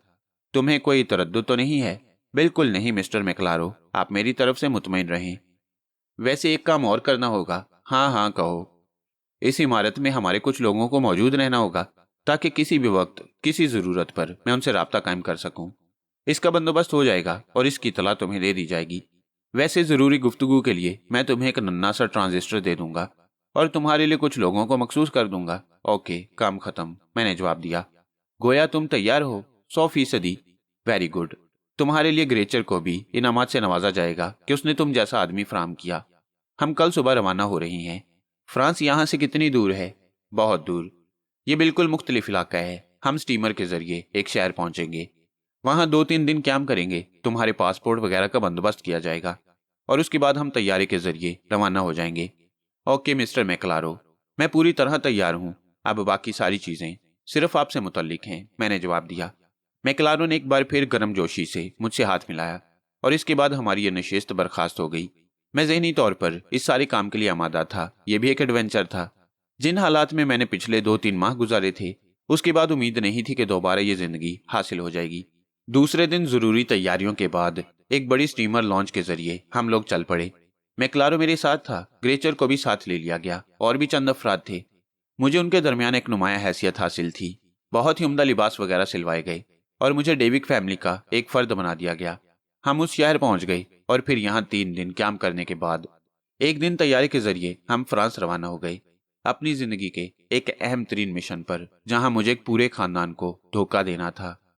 S1: तुम्हें कोई तरद्दुद तो नहीं है? बिल्कुल नहीं मिस्टर मैक्लारो, आप मेरी तरफ से मुतमईन रहें। वैसे एक काम और करना होगा। हाँ हाँ, कहो। इस इमारत में हमारे कुछ लोगों को मौजूद रहना होगा, ताकि किसी भी वक्त किसी जरूरत पर मैं उनसे राब्ता कायम कर सकूं। इसका बंदोबस्त हो जाएगा और इसकी इतला तुम्हें दे दी जाएगी। वैसे जरूरी गुफ्तगू के लिए मैं तुम्हें एक नन्हा सा ट्रांजिस्टर दे दूंगा और तुम्हारे लिए कुछ लोगों को मखसूस कर दूंगा। ओके, काम खत्म, मैंने जवाब दिया। गोया तुम तैयार हो? 100%। Very good. तुम्हारे लिए ग्रेचर को भी इनामात से नवाजा जाएगा कि उसने तुम जैसा आदमी फराम किया। हम कल सुबह रवाना हो रही हैं। फ्रांस यहाँ से कितनी दूर है? बहुत दूर। ये बिल्कुल मुख्तलिफ इलाका है। हम स्टीमर के जरिए एक शहर पहुंचेंगे। वहां 2-3 दिन कैंप करेंगे। तुम्हारे पासपोर्ट वगैरह का बंदोबस्त किया जाएगा और उसके बाद हम तैयारी के जरिए रवाना हो जाएंगे। ओके मिस्टर मैक्लारो, मैं पूरी तरह तैयार हूँ। अब बाकी सारी चीजें सिर्फ आपसे मुतल्लिक हैं, मैंने जवाब दिया। मैक्लारो ने एक बार फिर गर्मजोशी से मुझसे हाथ मिलाया और इसके बाद हमारी ये नशिस्त बर्खास्त हो गई। मैं ज़हनी तौर पर इस सारे काम के लिए आमादा था। यह भी एक एडवेंचर था। जिन हालात में मैंने पिछले 2-3 माह गुजारे थे, उसके बाद उम्मीद नहीं थी कि दोबारा ये जिंदगी हासिल हो जाएगी। दूसरे दिन जरूरी तैयारियों के बाद एक बड़ी स्टीमर लॉन्च के जरिए हम लोग चल पड़े। मैक्लारो मेरे साथ था। ग्रेचर को भी साथ ले लिया गया और भी चंद अफराद थे। मुझे उनके दरमियान एक नुमाया हैसियत हासिल थी। बहुत ही उम्दा लिबास वगैरह सिलवाए गए और मुझे डेविक फैमिली का एक फर्द बना दिया गया। हम उस शहर पहुंच गए और फिर यहाँ 3 दिन कैंप करने के बाद एक दिन तैयारी के जरिए हम फ्रांस रवाना हो गए, अपनी जिंदगी के एक अहम तरीन मिशन पर, जहां मुझे एक पूरे खानदान को धोखा देना था।